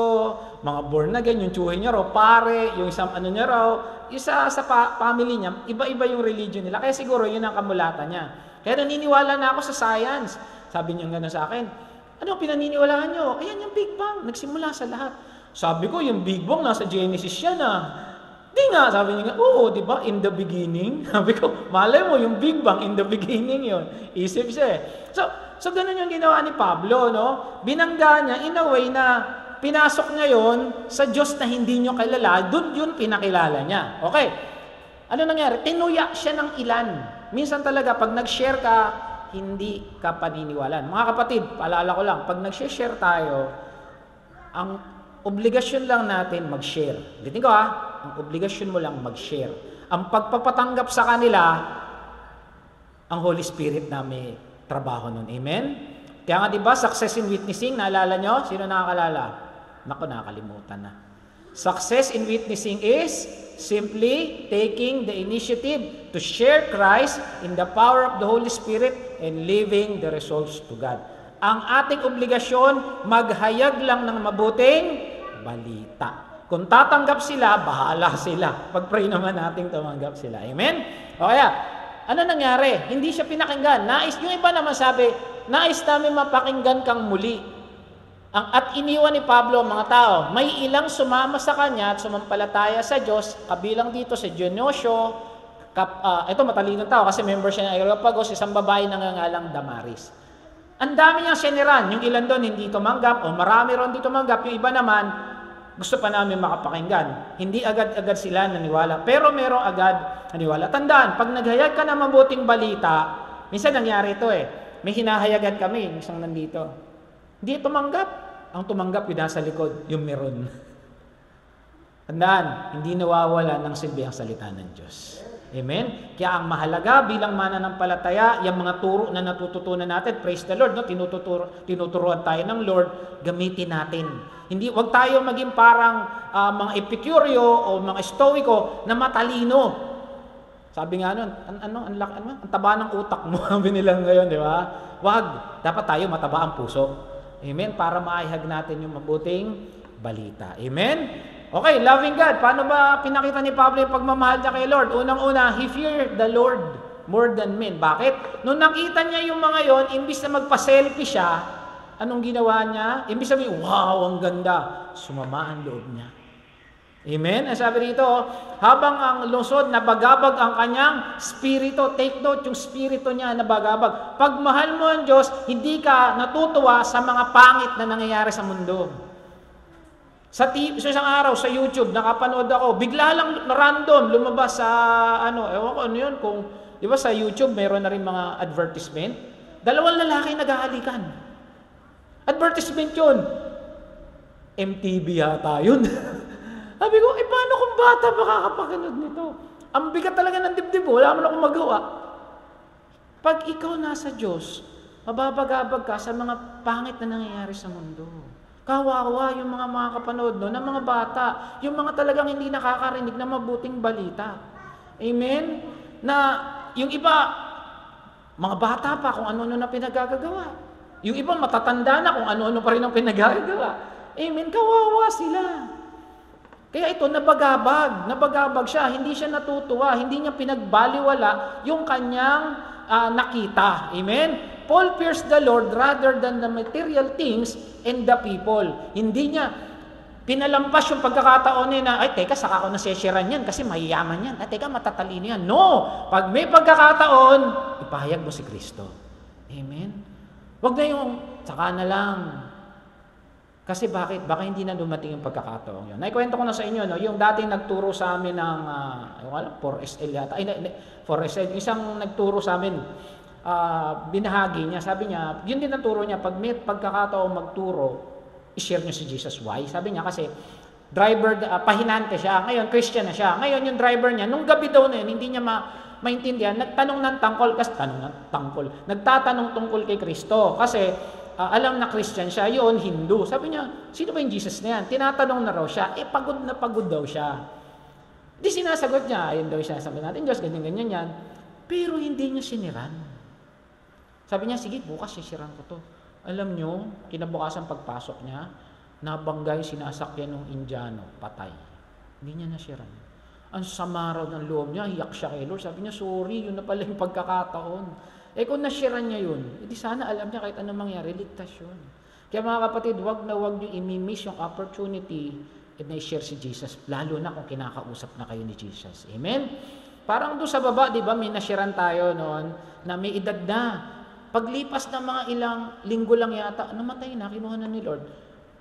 mga born again, yung tsuhin niya raw, pare, yung isang niya raw, isa sa family niya, iba-iba yung religion nila. Kaya siguro yun ang kamulatan niya. Kaya naniniwala na ako sa science. Sabi niya gano'n sa akin. Ano pinaniniwalaan nyo? Ayan yung Big Bang. Nagsimula sa lahat. Sabi ko, yung Big Bang nasa Genesis yan Di nga. Sabi niya, oo, di ba? In the beginning. Sabi ko, malay mo, yung Big Bang, in the beginning yon. Isip siya So ganun yung ginawa ni Pablo, no? Binangga niya in a way na pinasok niya yon sa Diyos na hindi nyo kilala, doon yun pinakilala niya. Okay. Ano nangyari? Tinuya siya ng ilan. Minsan talaga, pag nag-share ka, hindi ka paniniwalaan. Mga kapatid, paalala ko lang, pag nag-share tayo, ang obligasyon lang natin mag-share. Ulitin ko ang obligasyon mo lang mag-share. Ang pagpapatanggap sa kanila, ang Holy Spirit na may trabaho nun. Amen? Kaya nga diba, success in witnessing, naalala nyo? Sino nakakalala? Naku, nakakalimutan na. Success in witnessing is simply taking the initiative to share Christ in the power of the Holy Spirit and leaving the results to God. Ang ating obligasyon, maghayag lang ng mabuting balita. Kung tatanggap sila, bahala sila. Pag-pray naman natin tumanggap sila. Amen? O kaya, ano nangyari? Hindi siya pinakinggan. Yung iba naman sabi, nais namin mapakinggan kang muli. At iniwan ni Pablo ang mga tao. May ilang sumama sa kanya at sumampalataya sa Diyos, kabilang dito si Dionisio, ito matalinong tao kasi member siya ng Areopagos, isang babae nangangalang Damaris. Ang dami niyang siniran, yung ilan doon hindi tumanggap, o marami ron hindi tumanggap, yung iba naman, gusto pa namin makapakinggan. Hindi agad-agad sila naniwala, pero merong agad naniwala. Tandaan, pag naghayag ka ng mabuting balita, minsan nangyari ito may hinahayagan kami, isang nandito. Hindi tumanggap. Ang tumanggap yung nasa likod, yung meron. Tandaan, hindi nawawala ng silbi ang salita ng Diyos. Amen? Kaya ang mahalaga bilang mananampalataya, yung mga turo na natututunan natin, praise the Lord, no? Tinuturuan tayo ng Lord, gamitin natin. Wag tayo maging parang mga Epicureo o mga Stoico na matalino. Sabi nga nun, ang taba ng utak mo, binilang ngayon, di ba? Wag, dapat tayo mataba ang puso. Amen? Para maayhag natin yung mabuting balita. Amen? Okay, loving God. Paano ba pinakita ni Pablo yung pagmamahal niya kay Lord? Unang-una, he feared the Lord more than men. Bakit? Nung nakita niya yung mga yon, imbis na magpa-selfie siya, anong ginawa niya? Imbis sabi, wow, ang ganda. Sumama ang loob niya. Amen? Ang sabi rito, habang ang lungsod nabagabag ang kanyang spirito, take note, yung spirito niya nabagabag. Pag mahal mo ang Diyos, hindi ka natutuwa sa mga pangit na nangyayari sa mundo. Sa isang araw, sa YouTube, nakapanood ako, bigla lang random, lumabas sa, ewan ko ano yun, di ba sa YouTube, meron na rin mga advertisement. Dalawang lalaki nag-ahalikan. Advertisement yun. MTV yata yun. Sabi ko, paano kung bata makakapakinood nito? Ang bigat talaga ng dibdib, wala man akong magawa. Pag ikaw nasa Diyos, mababagabag ka sa mga pangit na nangyayari sa mundo. Kawawa yung mga makakapanood ng mga bata, yung mga talagang hindi nakakarinig na mabuting balita. Amen? Na yung iba, mga bata pa kung ano-ano na pinagagagawa. Yung iba matatanda na kung ano-ano pa rin ang pinagagagawa. Amen? Kawawa sila. Kaya ito, nabagabag siya, hindi siya natutuwa, hindi niya pinagbaliwala yung kanyang nakita. Amen? Paul fears the Lord rather than the material things and the people. Hindi niya pinalampas yung pagkakataon niya na, teka, saka ako naseshiran yan kasi mayayaman yan. Teka, matatalino yan. No! Pag may pagkakataon, ipahayag mo si Kristo. Amen? Huwag na yung, saka na lang. Kasi bakit? Baka hindi na dumating yung pagkakataon yun. Naikwento ko na sa inyo, no? Yung dating nagturo sa amin ng 4SL yata. 4SL. Isang nagturo sa amin, binahagi niya. Sabi niya, yun din ang turo niya. Pag may pagkakataon magturo, i-share niyo si Jesus. Why? Sabi niya kasi, driver, pahinante siya. Ngayon, Christian na siya. Ngayon, yung driver niya, nung gabi daw na yun, hindi niya maintindihan. Nagtanong ng tungkol tungkol kay Kristo. Kasi, alam na Christian siya, yun, Hindu. Sabi niya, sino ba yung Jesus na yan? Tinatanong na raw siya, pagod na pagod daw siya. Di sinasagot niya, ayun daw siya, sabi natin, Diyos, ganyan-ganyan yan. Pero hindi niya siniran. Sabi niya, sige, bukas sisiran ko to. Alam niyo, kinabukasan pagpasok niya, nabanggay sinasakyan ng Indiano, patay. Hindi niya nasiran. Ang sama raw ng loob niya, hiyak siya kay Lord. Sabi niya, sorry, yun na pala yung pagkakataon. Kung nasiran niya yun, edi sana alam niya kahit anong mangyari, ligtas yun. Kaya mga kapatid, wag na wag niyo imimiss yung opportunity na i-share si Jesus, lalo na kung kinakausap na kayo ni Jesus. Amen? Parang doon sa baba, di ba, may nasiran tayo noon na may edad na. Paglipas ng mga ilang linggo lang yata, namatay na, kinuha na ni Lord.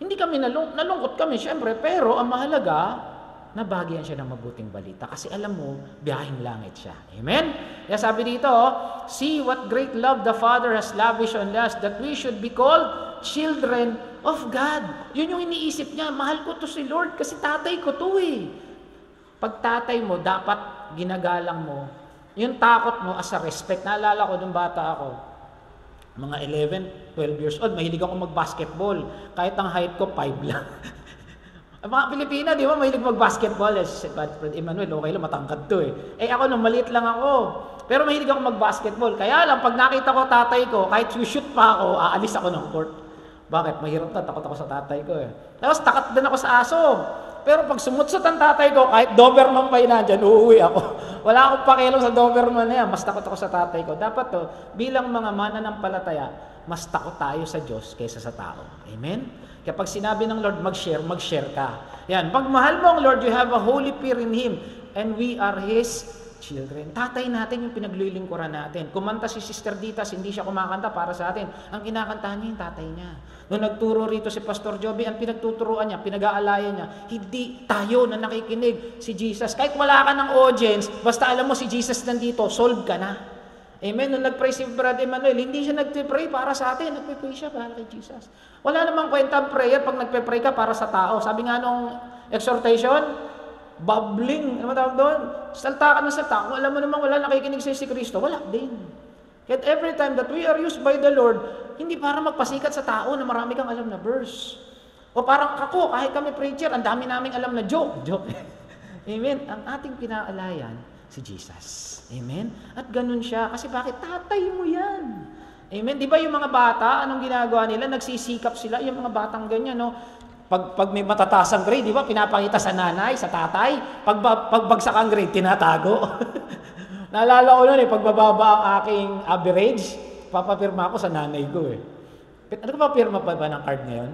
Hindi kami nalungkot kami, syempre, pero ang mahalaga, nabagyan siya ng mabuting balita. Kasi alam mo, biyaheng langit siya. Amen? Kaya sabi dito, see what great love the Father has lavished on us, that we should be called children of God. Yun yung iniisip niya, mahal ko to si Lord kasi tatay ko to eh. Pag tatay mo, dapat ginagalang mo. Yung takot mo as a respect. Naalala ko nung bata ako, mga 11, 12 years old, mahilig ako mag-basketball. Kahit ang height ko, 5 lang. Ang mga Pilipina, di ba, mahilig mag-basketball. Fred Emmanuel, okay lang, matangkad to eh. Ako, nung maliit lang ako. Pero mahilig ako mag-basketball. Kaya lang, pag nakita ko tatay ko, kahit shoot pa ako, aalis ako ng court. Bakit? Mahirap na, takot ako sa tatay ko eh. Tapos, takat din ako sa aso. Pero pag sumutsot ang tatay ko, kahit Doberman pa yun nandyan, uuwi ako. Wala akong pakialam sa Doberman na yan. Mas takot ako sa tatay ko. Dapat to, bilang mga mananampalataya, mas takot tayo sa Diyos kaysa sa tao. Amen? Kapag sinabi ng Lord, mag-share ka. Yan. Pag mahal mo ang Lord, you have a holy fear in Him. And we are His children. Tatay natin yung pinaglilingkuran natin. Kumanta si Sister Ditas, hindi siya kumakanta para sa atin. Ang kinakantahan niya yung tatay niya. Nung nagturo rito si Pastor Joby, ang pinagtuturuan niya, pinag-aalayan niya, hindi tayo na nakikinig si Jesus. Kahit wala ka ng audience, basta alam mo si Jesus nandito, solve ka na. Amen? Nung nag-pray si Brad Emmanuel, hindi siya nag-pray para sa atin. Nag-pray siya para kay Jesus. Wala namang kwenta ang prayer pag nag-pray ka para sa tao. Sabi nga nung exhortation, bubbling. Ano tawag doon? Salta ka ng salta. Kung alam mo naman wala nakikinig sa si Kristo, wala din. Yet every time that we are used by the Lord, hindi para magpasikat sa tao na marami kang alam na verse. O parang ako, kahit kami preacher, ang dami naming alam na joke. Amen? Ang ating pinaalayan, si Jesus. Amen? At ganun siya. Kasi bakit? Tatay mo yan. Amen? Di ba yung mga bata, anong ginagawa nila? Nagsisikap sila. Yung mga batang ganyan, no? Pag may matataas ang grade, di ba? Pinapakita sa nanay, sa tatay. Pagbagsak ang grade, tinatago. Naalala ko noon pagbababa ang aking average, papapirma ako sa nanay ko eh. Ano ba papirma pa ba ng card ngayon?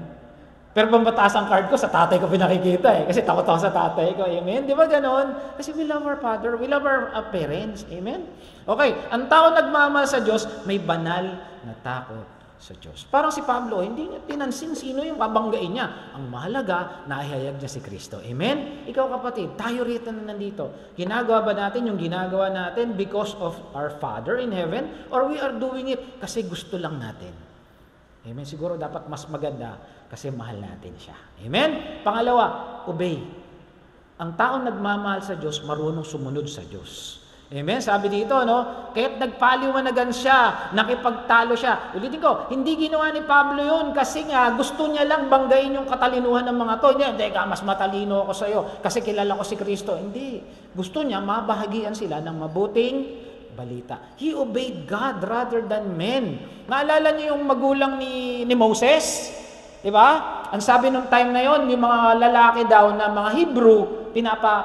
Pero pambataas ang card ko, sa tatay ko pinakikita eh. Kasi takot ako sa tatay ko. Amen? Di ba ganon? Kasi we love our father. We love our parents. Amen? Okay. Ang tao nagmamahal sa Diyos, may banal na takot sa Diyos. Parang si Pablo, hindi niya pinansin sino yung babanggain niya. Ang mahalaga, naihayag niya si Kristo. Amen? Ikaw kapatid, tayo rito na nandito. Ginagawa ba natin yung ginagawa natin because of our Father in heaven? Or we are doing it kasi gusto lang natin? Amen? Siguro dapat mas maganda kasi mahal natin siya. Amen? Pangalawa, obey. Ang taong nagmamahal sa Diyos, marunong sumunod sa Diyos. Amen? Sabi dito, no? Kaya't nagpaliwanagan siya, nakipagtalo siya. Ulitin ko, hindi ginawa ni Pablo yun kasi nga gusto niya lang banggain yung katalinuhan ng mga to. Hindi ka, mas matalino ako sa iyo kasi kilala ko si Kristo. Hindi. Gusto niya mabahagian sila ng mabuting balita. He obeyed God rather than men. Naalala niyo yung magulang ni Moses? Diba? Ang sabi nung time na yon, yung mga lalaki daw na mga Hebrew,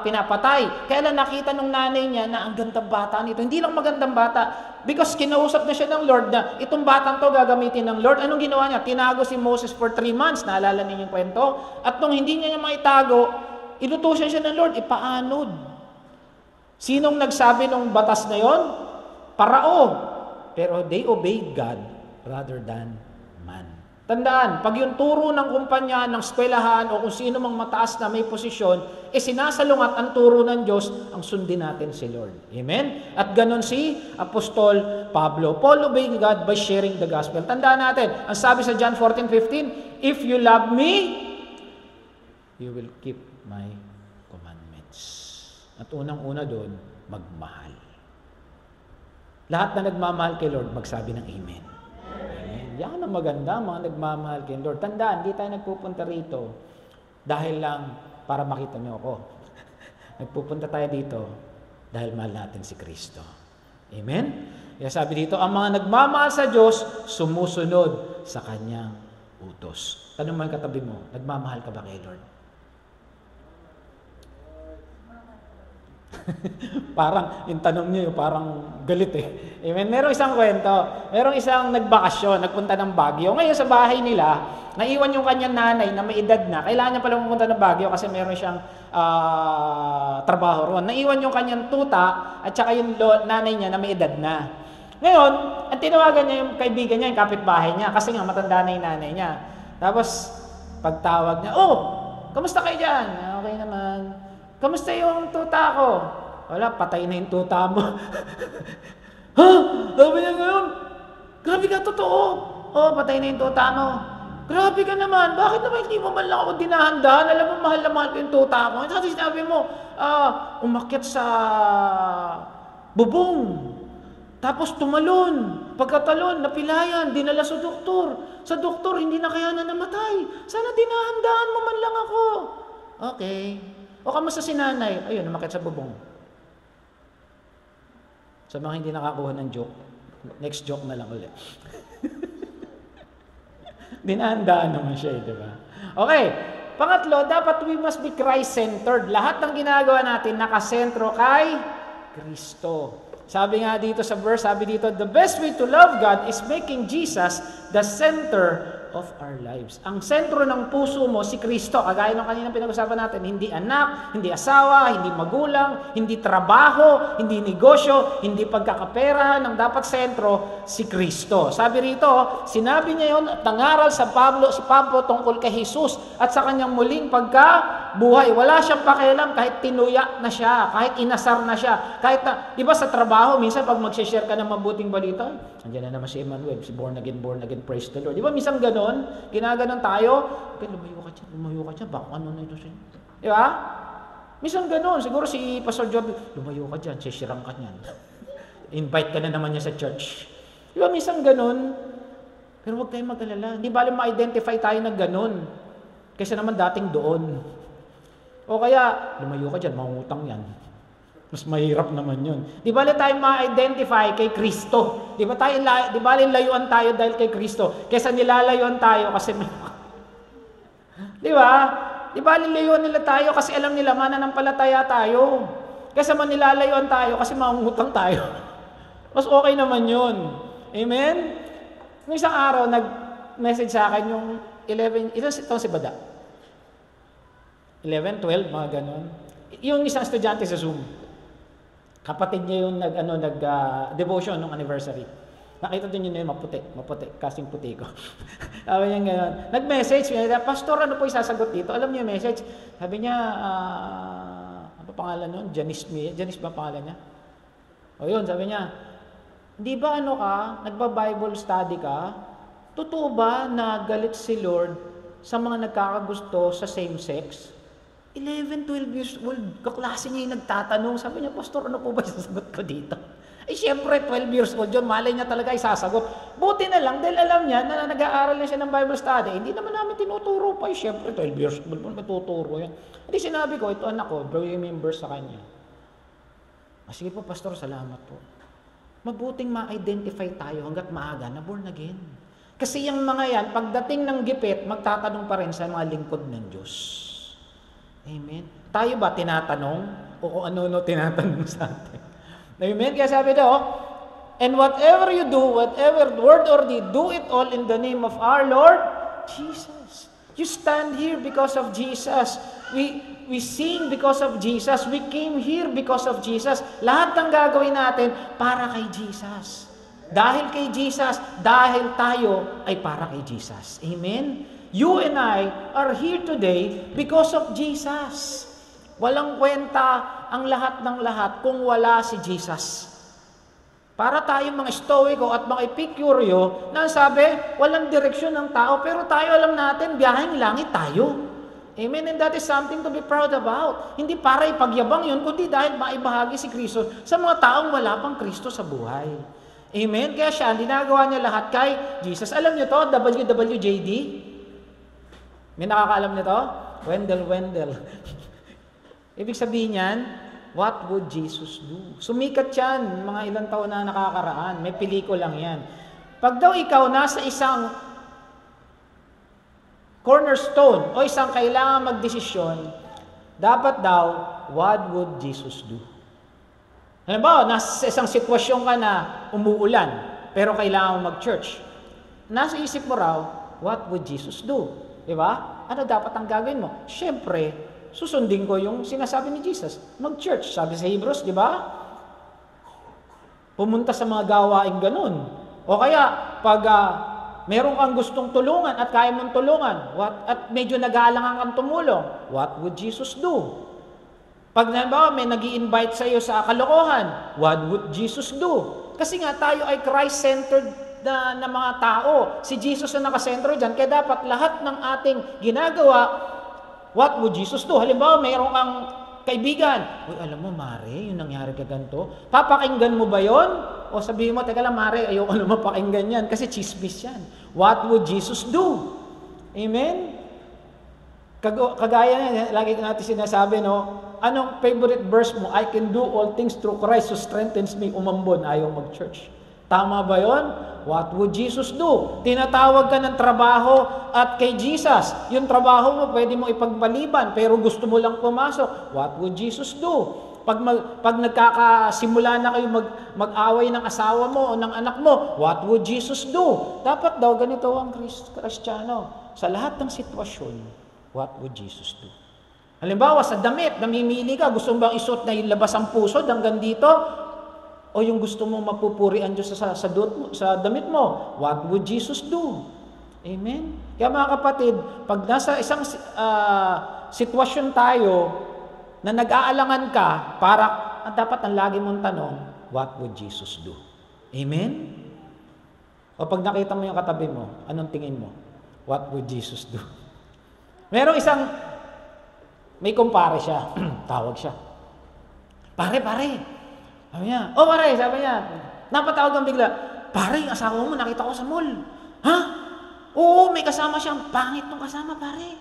pinapatay. Kaya lang nakita nung nanay niya na ang gandang bata nito. Hindi lang magandang bata. Because kinausap na siya ng Lord na itong batang to gagamitin ng Lord. Anong ginawa niya? Tinago si Moses for 3 months. Naalala niyo yung kwento? At nung hindi niya maitago, inutusan siya ng Lord, ipaanod. Sinong nagsabi ng batas na yon? Parao. Pero they obeyed God rather than man. Tandaan, pag yung turo ng kumpanya, ng eskwelahan, o kung sino mang mataas na may posisyon, sinasalungat ang turo ng Diyos, ang sundin natin si Lord. Amen? At ganon si Apostol Pablo. Paul obeyed God by sharing the gospel. Tandaan natin, ang sabi sa John 14:15, if you love me, you will keep my commandments. At unang-una doon, magmahal. Lahat na nagmamahal kay Lord, magsabi ng amen. Yan ang maganda, mga nagmamahal kay Lord. Tandaan, hindi tayo nagpupunta rito dahil lang para makita niyo ako. Nagpupunta tayo dito dahil mahal natin si Kristo. Amen? Kaya sabi dito, ang mga nagmamahal sa Diyos, sumusunod sa Kanyang utos. Tanong mo yung katabi mo, nagmamahal ka ba kay Lord? Parang, yung tanong niyo, parang galit eh. Amen? Merong isang kwento. Merong isang nagbakasyon, nagpunta ng Baguio. Ngayon sa bahay nila, naiwan yung kanyang nanay na may edad na. Kailangan niya pala pumunta ng Baguio kasi meron siyang trabaho roon. Naiwan yung kanyang tuta at saka yung nanay niya na may edad na. Ngayon, ang tinawagan niya yung kaibigan niya, yung kapitbahay niya, kasi nga matanda na yung nanay niya. Tapos, Pagtawag niya, "Oh, kamusta kayo dyan?" "Okay naman." "Kamusta yung tuta ko?" "Wala, patay na yung tuta mo." "Ha? Sabi niya ngayon, grabe ka, totoo?" "Oh, patay na yung tuta mo." "Grabe ka naman, bakit naman hindi mo man lang ako dinahandaan? Alam mo, mahal na mahal ko yung tuta ko." Kasi sinabi mo, umakyat sa bubong. Tapos tumalon. Pagkatalon, napilayan, dinala sa doktor. Sa doktor, hindi na kaya na namatay. Sana dinahandaan mo man lang ako. "Okay. O kamusta si nanay?" "Ayun, umakyat sa bubong." Sa mga hindi nakakuha ng joke, next joke na lang ulit. Dinahandaan naman siya, di ba? Okay. Pangatlo, dapat we must be Christ-centered. Lahat ng ginagawa natin nakasentro kay Kristo. Sabi nga dito sa verse, sabi dito, the best way to love God is making Jesus the center of our lives. Ang sentro ng puso mo, si Kristo. Kagaya ng kanina pinag-usapan natin, hindi anak, hindi asawa, hindi magulang, hindi trabaho, hindi negosyo, hindi pagkakapera. Ang dapat sentro, si Kristo. Sabi rito, sinabi niya yun, nangaral si Pablo tungkol kay Jesus at sa kanyang muling pagkabuhay. Wala siyang pakialam kahit tinuya na siya, kahit inasar na siya, kahit na, di ba sa trabaho, minsan pag mag-share ka ng mabuting balita, andiyan na naman si Emmanuel, si born again, praise the Lord. Di ba minsan ganon? Ginaganon tayo, okay, lumayo ka dyan, baka ano na ito siya. Di ba? Minsan ganon, siguro si Pastor Job, lumayo ka dyan, sisirang ka niyan. Invite ka na naman niya sa church. Di ba minsan ganon? Pero huwag tayong mag-alala. Hindi ba ma-identify tayo ng ganon? Kaysa naman dating doon. O kaya, lumayo ka dyan, mangutang yan. Mas mahirap naman yun. Di ba tayo ma-identify kay Kristo? Di ba layuan tayo dahil kay Kristo? Kaysa nilalayuan tayo kasi may... Di ba? Di ba nilayuan nila tayo kasi alam nila mananampalataya tayo? Kaysa man nilalayuan tayo kasi mangungutang tayo. Mas okay naman yun. Amen? Noong isang araw, nag-message sa akin yung 11, ito si Bada. 11, 12, mga ganon. Yung isang estudyante sa Zoom. Kapatid niya yung devotion nung anniversary. Nakita din yun maputi, kasing puti ko. Sabi niya gano'n. Nag-message, "Pastor, ano po isasagot dito?" Alam niyo yung message? Sabi niya, ano pangalan nun? Janice ba pangalan niya? O yun, sabi niya, "Di ba nagba-Bible study ka? Totoo ba na galit si Lord sa mga nagkakagusto sa same sex?" 11, 12 years old, kaklase niya yung nagtatanong. Sabi niya, "Pastor, ano po ba isasagot ko dito?" Siyempre, 12 years old yun, malay niya talaga isasagot. Buti na lang, dahil alam niya na nag-aaral na siya ng Bible study, hindi naman namin tinuturo pa. Siyempre, 12 years old, matuturo yan. Hindi sinabi ko, ito anak ko, bro, yung members sa kanya. Sige po, Pastor, salamat po. Mabuting ma-identify tayo hanggat maaga na born again. Kasi yung mga yan, pagdating ng gipit, magtatanong pa rin sa mga lingkod ng Diyos. Amen. Tayo ba tinatanong? O kung ano tinatanong sa atin? Amen. Kaya sabi daw, and whatever you do, whatever word or deed, do it all in the name of our Lord Jesus. You stand here because of Jesus. We sing because of Jesus. We came here because of Jesus. Lahat ng gagawin natin para kay Jesus. Dahil kay Jesus, dahil tayo ay para kay Jesus. Amen? You and I are here today because of Jesus. Walang kwenta ang lahat ng lahat kung wala si Jesus. Para tayong mga stoiko at mga epicureo na sabi, walang direksyon ng tao, pero tayo alam natin, biyaheng langit tayo. Amen? And that is something to be proud about. Hindi para ipagyabang yun, kundi dahil maibahagi si Kristo sa mga taong wala pang Kristo sa buhay. Amen? Kaya siya, ginagawa niya lahat kay Jesus. Alam niyo to, WWJD? May nakakaalam nito? Wendell. Ibig sabihin yan, what would Jesus do? Sumikat yan, mga ilang taon na nakakaraan. May pelikulang yan. Pag daw ikaw nasa isang cornerstone o isang kailangan magdesisyon, dapat daw, what would Jesus do? Halimbawa, nasa isang sitwasyon ka na umuulan, pero kailangan mag-church. Nasa isip mo raw, what would Jesus do? Diba? Ano dapat ang gagawin mo? Siyempre, susundin ko yung sinasabi ni Jesus. Mag-church. Sabi sa Hebrews, di ba? Pumunta sa mga gawaing ganun. O kaya, pag meron kang gustong tulungan at kaya mong tulungan, at medyo nag-aalangan kang tumulong, what would Jesus do? Pag nabawa, may nag-i-invite sa iyo sa kalokohan, what would Jesus do? Kasi nga tayo ay Christ-centered na mga tao. Si Jesus ang nakasentro dyan, kaya dapat lahat ng ating ginagawa, what would Jesus do? Halimbawa, mayroon kang kaibigan, uy, alam mo, Mare, yung nangyari ka ganito, papakinggan mo ba yon? O sabihin mo, teka lang, Mare, ayoko na mapakinggan yan, kasi chismis yan. What would Jesus do? Amen? Kagaya na, lagi natin sinasabi, no? Anong favorite verse mo? I can do all things through Christ who strengthens me. Umambon, ayaw mag-church. Tama ba yon? What would Jesus do? Tinatawag ka ng trabaho at kay Jesus. Yung trabaho mo, pwede mo ipagpaliban, pero gusto mo lang pumasok. What would Jesus do? Pag nagkakasimula na kayo mag-away ng asawa mo o ng anak mo, what would Jesus do? Dapat daw ganito ang Kristiyano. Sa lahat ng sitwasyon, what would Jesus do? Halimbawa, sa damit, namimili ka, gusto mo bang isuot na ilabas ang pusod hanggang dito? O yung gusto mo mapupurian Diyos sa damit mo? What would Jesus do? Amen? Kaya mga kapatid, pag nasa isang sitwasyon tayo na nag-aalangan ka, dapat ang lagi mong tanong, what would Jesus do? Amen? O pag nakita mo yung katabi mo, anong tingin mo? What would Jesus do? Merong may kumpare siya, tawag siya. Pare. Sabi niya, pare, sabi niya, napatawag ang bigla, pare, asawa mo, nakita ko sa mall. Ha? Oo, may kasama siyang pangit nung kasama, pare.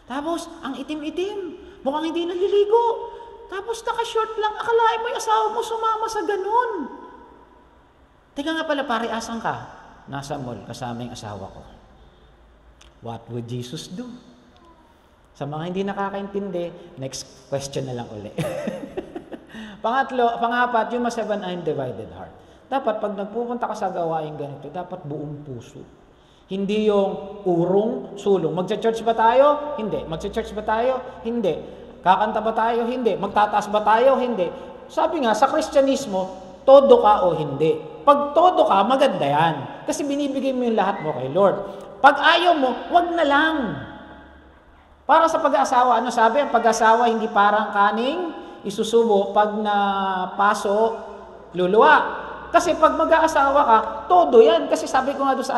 Tapos, ang itim-itim, mukhang hindi naliligo. Tapos, naka-short lang, akalain mo yung asawa mo sumama sa ganun. Teka nga pala, pare, asan ka? Nasa mall, kasama yung asawa ko. What would Jesus do? Sa mga hindi nakakaintindi, next question na lang uli. Pangapat, you must have an undivided heart. Dapat pag nagpupunta ka sa gawain ganito, dapat buong puso. Hindi yung urong, sulong. Magcha-church ba tayo? Hindi. Magcha-church ba tayo? Hindi. Kakanta ba tayo? Hindi. Magtataas ba tayo? Hindi. Sabi nga, sa Kristyanismo, todo ka o hindi. Pag todo ka, maganda yan. Kasi binibigay mo yung lahat mo kay Lord. Pag ayaw mo, wag na lang. Para sa pag-aasawa, ano sabi? Ang pag-aasawa hindi parang kaning isusubo, pag napaso, luluwa. Kasi pag mag-aasawa ka, todo yan. Kasi sabi ko nga doon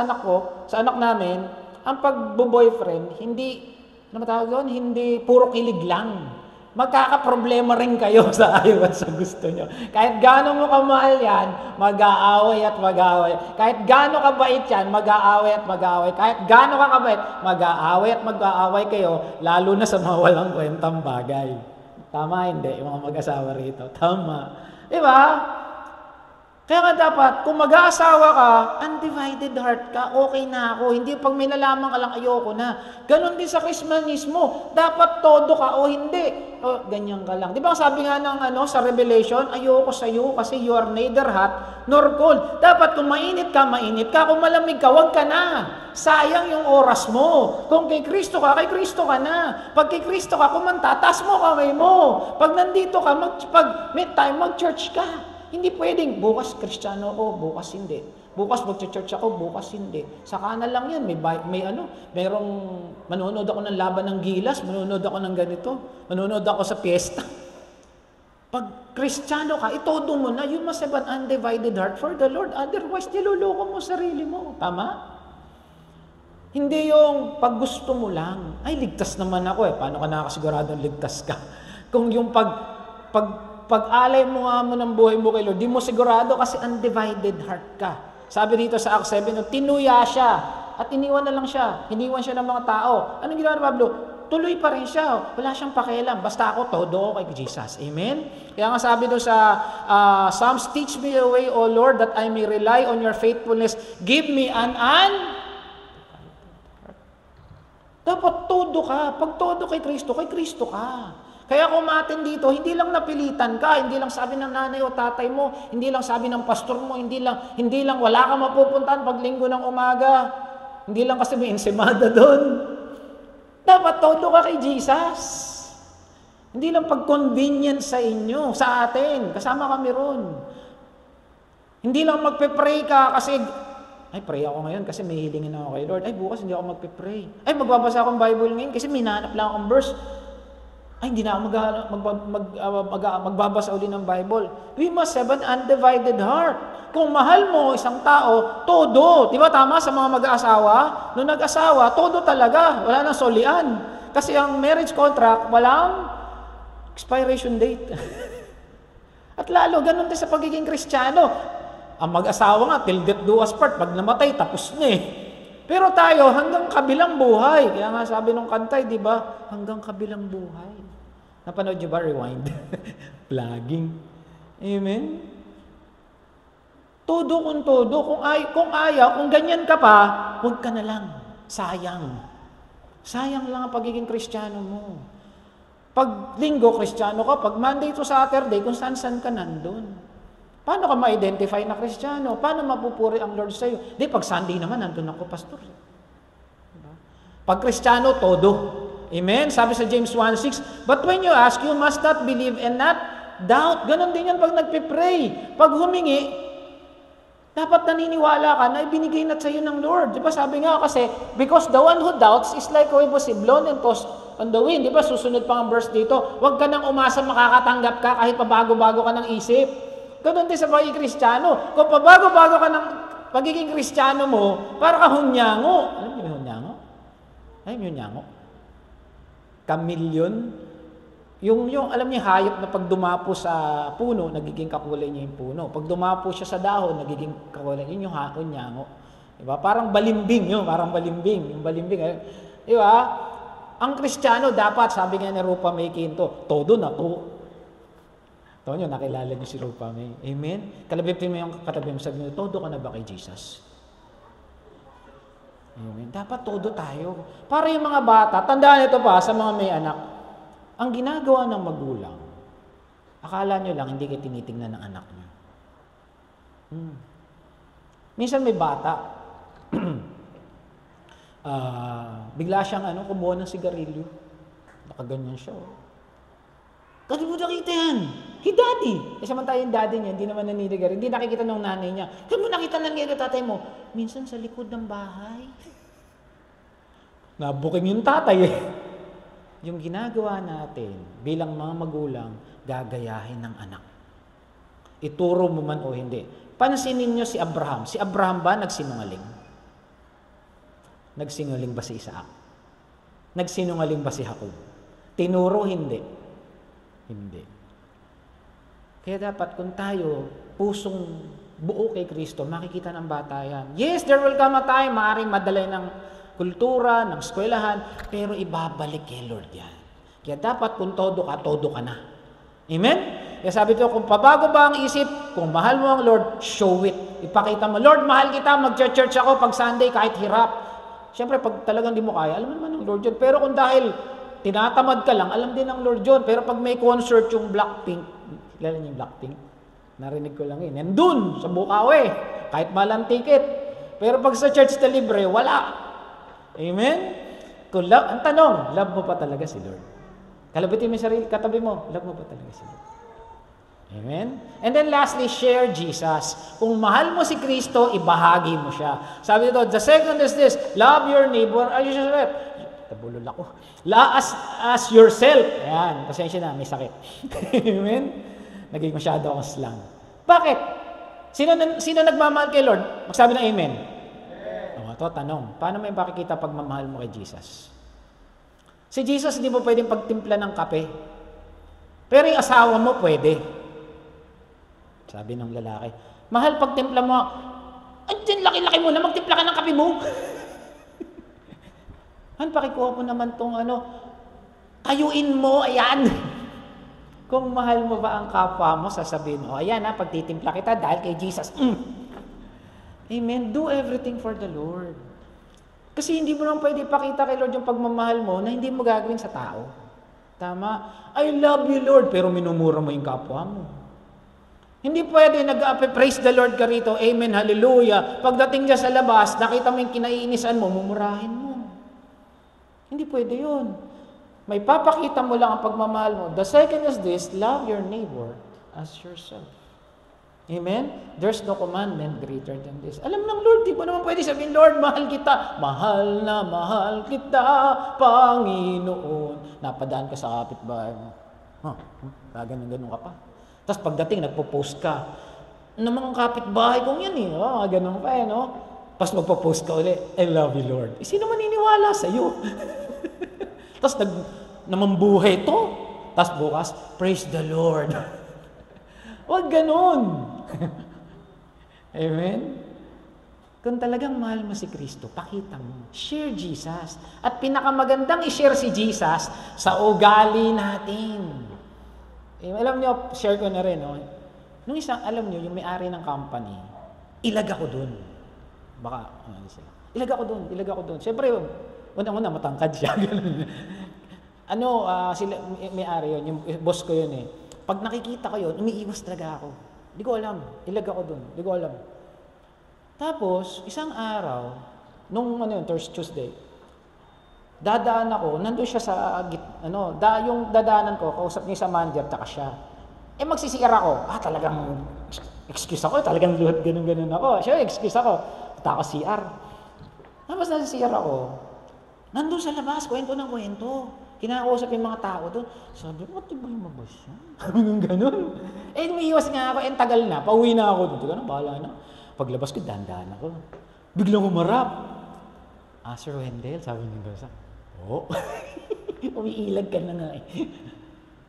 sa anak namin, ang pag-boyfriend, hindi, ano matawag doon? Hindi puro kilig lang. Magkakaproblema rin kayo sa ayaw at sa gusto nyo. Kahit gaano mo kamahal yan, mag-aaway at mag-aaway. Kahit gaano kabait yan, mag-aaway at mag-aaway. Kahit gaano ka kabait, mag-aaway at mag-aaway kayo, lalo na sa mga walang kwentang bagay. Tama, hindi? Yung mga mag-asawa rito. Tama. Diba? Kaya nga dapat, kung mag-aasawa ka, undivided heart ka, okay na ako. Hindi pag may nalaman ka lang, ayoko na. Ganon din sa Kristyanismo. Dapat todo ka o hindi. O, ganyan ka lang. Di ba sabi nga sa Revelation, ayoko sa iyo kasi you are neither hot nor cold. Dapat kung mainit ka. Kung malamig ka, wag ka na. Sayang yung oras mo. Kung kay Kristo ka, kay Kristo ka na. Pag kay Kristo ka, kumanta, taas mo kamay mo. Pag nandito ka, pag may time, mag-church ka. Hindi pwedeng, bukas Kristiyano ako, bukas hindi. Bukas mag-church ako, bukas hindi. Saka na lang yan, merong manonood ako ng laban ng gilas, manonood ako ng ganito, manonood ako sa piyesta. Pag Kristiyano ka, itodo mo na, you must have an undivided heart for the Lord. Otherwise, niloloko mo sarili mo. Tama? Hindi yung pag gusto mo lang, ay ligtas naman ako Paano ka nakakasiguradong ligtas ka? Kung yung pag-alay mo nga mo ng buhay mo kay Lord, di mo sigurado kasi undivided heart ka. Sabi dito sa Acts 7, tinuya siya at iniwan na lang siya. Iniwan siya ng mga tao. Anong ginawa ni Pablo? Tuloy pa rin siya. Wala siyang pakialam. Basta ako, todo ko kay Jesus. Amen? Kaya nga sabi doon sa Psalms, teach me the way, O Lord, that I may rely on your faithfulness. Give me an Dapat todo ka. Pag todo kay Kristo ka. Kaya kung umatin dito, hindi lang napilitan ka, hindi lang sabi ng nanay o tatay mo, hindi lang sabi ng pastor mo, hindi lang wala kang mapupuntahan pag linggo ng umaga, hindi lang kasi may ensimada doon. Dapat todo ka kay Jesus. Hindi lang pag-convenience sa inyo, sa atin, kasama kami ron. Hindi lang magpe-pray ka kasi Ay, pray ako ngayon kasi may hilingin ako kay Lord. Ay, bukas hindi ako magpe-pray. Ay, magbabasa akong Bible ngayon kasi may nahanap lang akong verse. Ay, hindi na ako magbabasa uli ng Bible. We must have an undivided heart. Kung mahal mo isang tao, todo. Di ba tama sa mga mag-aasawa? Nung nag-asawa, todo talaga. Wala nang solian. Kasi ang marriage contract, walang expiration date. At lalo, ganun din sa pagiging Kristiyano. Ang mag-asawa nga, till death do us part. Pag namatay, tapos na eh. Pero tayo, hanggang kabilang buhay. Kaya nga sabi nung kantay, di ba? Hanggang kabilang buhay. Napanood nyo ba? Rewind. Vlogging. Amen? Todo kung todo. Kung ayaw, kung ganyan ka pa, huwag ka na lang. Sayang. Sayang lang ang pagiging Kristiyano mo. Pag linggo, Kristiyano ka. Pag Monday to Saturday, kung saan-saan ka nandun. Paano ka ma-identify na Kristiyano? Paano mapupuri ang Lord sa iyo? Di, pag Sunday naman, nandun ako, pastor. Diba? Pag Kristiyano, todo. Amen? Sabi sa James 1:6, but when you ask, you must not believe and not doubt. Ganon din yan pag nagpipray. Pag humingi, dapat naniniwala ka na ibinigay na sa iyo ng Lord. Diba? Sabi nga kasi, because the one who doubts is like a wave blown and tossed on the wind. Diba? Susunod pa ang verse dito. Huwag ka nang umasa makakatanggap ka kahit pabago-bago ka ng isip. Ganon din sa pagiging Kristiyano. Kung pabago-bago ka ng pagiging Kristiyano mo, para ka hunyango. Alam niyo yung hunyango? Alam niyo yung hunyango? Kamilyon. Yung alam niyo, hayop na pag dumapo sa puno, nagiging kakulay niya yung puno. Pag dumapo siya sa dahon, nagiging kakulay. Yun yung hunyango. Diba? Parang balimbing yun. Parang balimbing. Yung balimbing. Diba? Ang Kristiyano dapat, sabi nga ni Rupa May Quinto, todo na to. Taon nyo, nakilala niyo si Rupa May. Amen? Kalabipin mo yung katabi mo, sabi mo, todo ka na ba kay Jesus? Amen? Dapat todo tayo. Para yung mga bata, tandaan ito pa sa mga may anak, ang ginagawa ng magulang, akala nyo lang, hindi kayo tinitingnan ng anak nyo. Minsan may bata, bigla siyang kumuha ng sigarilyo. Nakaganyan siya. Kasi mo nakita yan. Hey, daddy. Kasi samantayo yung daddy niya, hindi naman naniligar. Hindi nakikita ng nanay niya. Kasi mo nakita ng tatay mo. Minsan sa likod ng bahay. Nabuking yung tatay eh. Yung ginagawa natin bilang mga magulang, gagayahin ng anak. Ituro mo man o hindi. Pansinin niyo si Abraham. Si Abraham ba nagsinungaling? Nagsinungaling ba si Isaac? Nagsinungaling ba si Jacob? Tinuro hindi. Hindi. Kaya dapat kung tayo pusong buo kay Kristo, makikita ng bata yan. Yes, there will come a time, maaaring madalay ng kultura, ng eskwelahan, pero ibabalik kay Lord yan. Kaya dapat kung todo ka na. Amen? Kaya sabi ito, kung pabago ba ang isip, kung mahal mo ang Lord, show it. Ipakita mo, Lord, mahal kita, mag-church ako pag Sunday kahit hirap. Siyempre, pag talagang di mo kaya, alam mo naman ng Lord yun. Pero kung dahil tinatamad ka lang, alam din ng Lord yun. Pero pag may concert yung Blackpink, kilala niyo yung Blackpink? Narinig ko lang yun. Nandun, sa Bukawi. Kahit malang ticket. Pero pag sa church na libre, wala. Amen? Kung ang tanong, love mo pa talaga si Lord? Kalabitin mo yung sarili, katabi mo, love mo pa talaga si Lord? Amen? And then lastly, share Jesus. Kung mahal mo si Kristo, ibahagi mo siya. Sabi dito, the second is this, love your neighbor as yourself. Tabulol ako. As yourself. Ayan, pasensya na, may sakit. Amen? Naging masyado akong slang. Bakit? Sino nagmamahal kay Lord? Magsabi ng amen. Ito, tanong. Paano mo yung pakikita pagmamahal mo kay Jesus? Si Jesus, hindi mo pwedeng pagtimpla ng kape. Pero yung asawa mo, pwede. Sabi ng lalaki, mahal, pagtimpla mo, ay, laki-laki mo na, magtimpla ka ng kape mo. Pakikuha mo naman tong tayuin mo, ayan. Kung mahal mo ba ang kapwa mo, sasabihin mo, ayan pagtitimpla kita dahil kay Jesus. Amen. Do everything for the Lord. Kasi hindi mo naman pwede ipakita kay Lord yung pagmamahal mo na hindi mo gagawin sa tao. Tama? I love you, Lord, pero minumura mo yung kapwa mo. Hindi pwede praise the Lord ka rito, amen, hallelujah. Pagdating dyan sa labas, nakita mo yung kinaiinisan mo, mumurahin mo. Hindi pwede yun. May papakita mo lang ang pagmamahal mo. The second is this, love your neighbor as yourself. Amen? There's no commandment greater than this. Alam ng Lord, di ba naman pwede sabihin, Lord, mahal kita. Mahal na mahal kita, Panginoon. Napadaan ka sa kapitbahay mo. Ganun ka pa. Tapos pagdating, nagpo-post ka. Namang kapitbahay kong yan ganun pa no? Tapos magpo-post ka ulit, I love you, Lord. Sino maniniwala sa'yo? Tapos namambuhay to. Tapos bukas, praise the Lord. Huwag ganun. Amen? Kung talagang mahal mo si Kristo, pakita mo. Share Jesus. At pinakamagandang i-share si Jesus sa ugali natin. Alam niyo, share ko na rin. Nung isang, alam niyo, yung may-ari ng company, ilag ako dun. Baka, ilag ako dun. Siyempre, una matangkad siya. Sila, may-ari yun, yung boss ko yun Pag nakikita ko yun, umiiwas talaga ako. Hindi ko alam. Ilag ako dun. Hindi ko alam. Tapos, isang araw, nung Tuesday, dadaan ako, nandun siya sa, yung dadaanan ko, kausap niya sa manager, taka siya. Magsisiyar ako. Talagang, excuse ako, talagang luhat ganun ako. Siya, excuse ako. Punta ako CR. Tapos nasisiyar ako. Nandun sa labas, kwento ng kwento. Kinakausap yung mga tao doon. Sabi ko, di ba yung mabas siya? Ganun. Umiiwas nga ako. Tagal na. Pauwi na ako doon. Ganun, bahala na. Paglabas ko, dandan ako. Biglang umarap. Sir Wendell, sabi niya gano'n. Oo. Umiilag ka na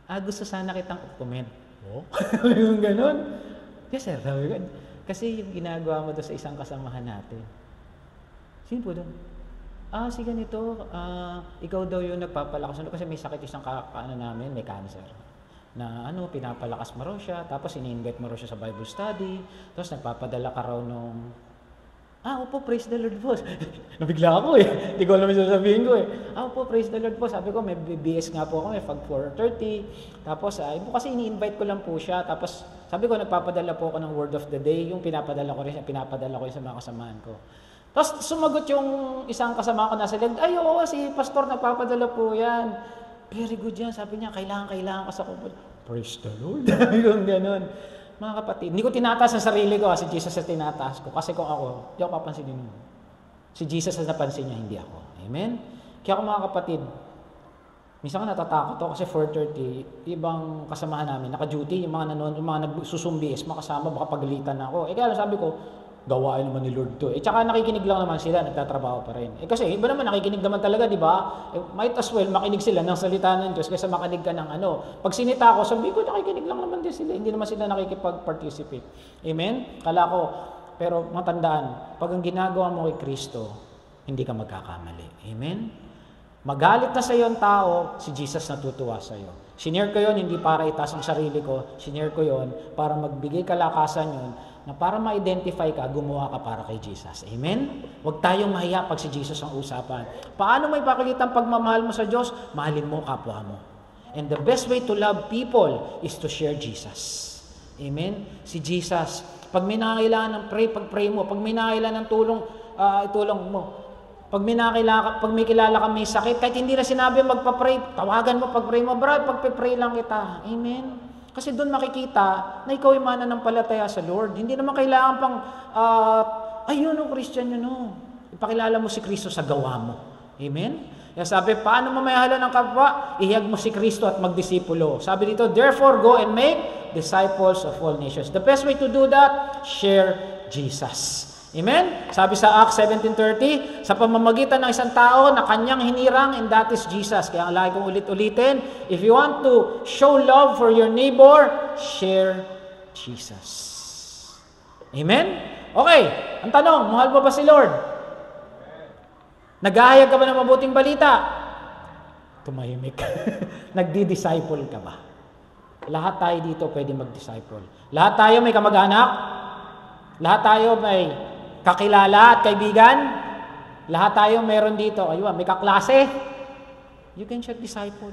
nga gusto sana kitang comment. Oo. Yung ganun. Yes, sir. Sabi ko. Kasi yung ginagawa mo doon sa isang kasamahan natin. Sino po doon? Si ganito, ikaw daw yung nagpapalakas. Kasi may sakit isang namin, may cancer. Na pinapalakas mo raw siya, tapos ini-invite mo raw siya sa Bible study, tapos nagpapadala ka raw nung, opo, praise the Lord po. Nabigla ako Hindi ko alam yung sasabihin ko opo, praise the Lord po. Sabi ko, may BS nga po ako, may Fag 4:30. Tapos, kasi ini-invite ko lang po siya. Tapos, sabi ko, nagpapadala po ako ng word of the day, yung pinapadala ko sa mga kasamahan ko. Tapos sumagot yung isang kasama ko nasa leg, oo, si pastor nagpapadala po yan. Very good yan. Sabi niya, kailangan ka sa kumpul. Praise the Lord. Yung ganun. Mga kapatid, hindi ko tinataas ang sarili ko, si Jesus ang tinataas ko. Kasi kung ako, hindi ako papansinin mo. Si Jesus ang napansin niya, hindi ako. Amen? Kaya mga kapatid, minsan ka natatakot ako kasi 4:30, ibang kasamahan namin, naka-duty, yung mga nagsusumbiis, makasama, baka pagalitan ako. Kaya sabi ko, gawain naman ni Lord to. Tsaka nakikinig lang naman sila, nagtatrabaho pa rin. Kasi iba naman, nakikinig naman talaga, di ba? Might as well makinig sila ng salita ng Diyos kaysa makinig ka ng Pag sinita ko, sabi ko, nakikinig lang naman din sila. Hindi naman sila nakikipag-participate. Amen? Kala ko, pero matandaan, pag ang ginagawa mo kay Kristo, hindi ka magkakamali. Amen? Magalit na sa iyo ang tao, si Jesus natutuwa sa iyo. Sinare ko yon hindi para itaas ang sarili ko. Sinare ko yon para magbigay kalakasan yon na para ma-identify ka, gumawa ka para kay Jesus. Amen? Huwag tayong mahiya pag si Jesus ang usapan. Paano may ipakikita ang pagmamahal mo sa Diyos? Mahalin mo kapwa mo. And the best way to love people is to share Jesus. Amen? Si Jesus. Pag may nangangailangan ng pag-pray mo. Pag may nangangailangan ng tulong, itulong mo. Pag may kilala ka may sakit, kahit hindi na sinabi magpa-pray, tawagan mo, pag-pray mo, brad, pag-pray lang kita. Amen? Kasi doon makikita na ikaw ay mananampalataya sa Lord. Hindi naman kailangan pang, ayun o, Christian yun o. Ipakilala mo si Kristo sa gawa mo. Amen? Kaya sabi, paano mo mayahala ng kapwa? Ihiyag mo si Kristo at magdisipulo. Sabi dito, therefore go and make disciples of all nations. The best way to do that, share Jesus. Amen? Sabi sa Acts 17:30, sa pamamagitan ng isang tao na kanyang hinirang, and that is Jesus. Kaya ang lagi kong ulit-ulitin, if you want to show love for your neighbor, share Jesus. Amen? Okay, ang tanong, mahal mo ba si Lord? Naghahayag ka ba ng mabuting balita? Tumahimik. Nagdi-disciple ka ba? Lahat tayo dito pwede mag-disciple. Lahat tayo may kamag-anak? Lahat tayo may kakilala at kaibigan? Lahat tayo meron dito. Ayun, may kaklase? You can share disciple.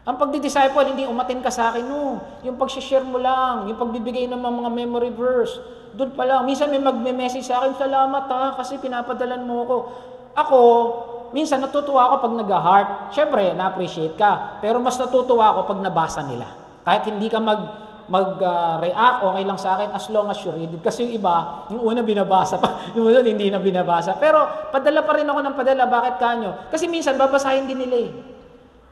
Ang pagdi-disciple, hindi umatin ka sa akin, no. Yung pag-share mo lang, yung pagbibigay ng mga memory verse, doon pa lang. Minsan may magme-message sa akin, salamat kasi pinapadalan mo ako. Ako, minsan natutuwa ako pag nag-heart. Siyempre, na-appreciate ka. Pero mas natutuwa ako pag nabasa nila. Kahit hindi ka mag-react, okay lang sa akin as long as you read it. Kasi yung iba, yung una binabasa pa, yung una hindi na binabasa. Pero padala pa rin ako ng padala. Bakit kanyo? Kasi minsan babasahin din nila eh.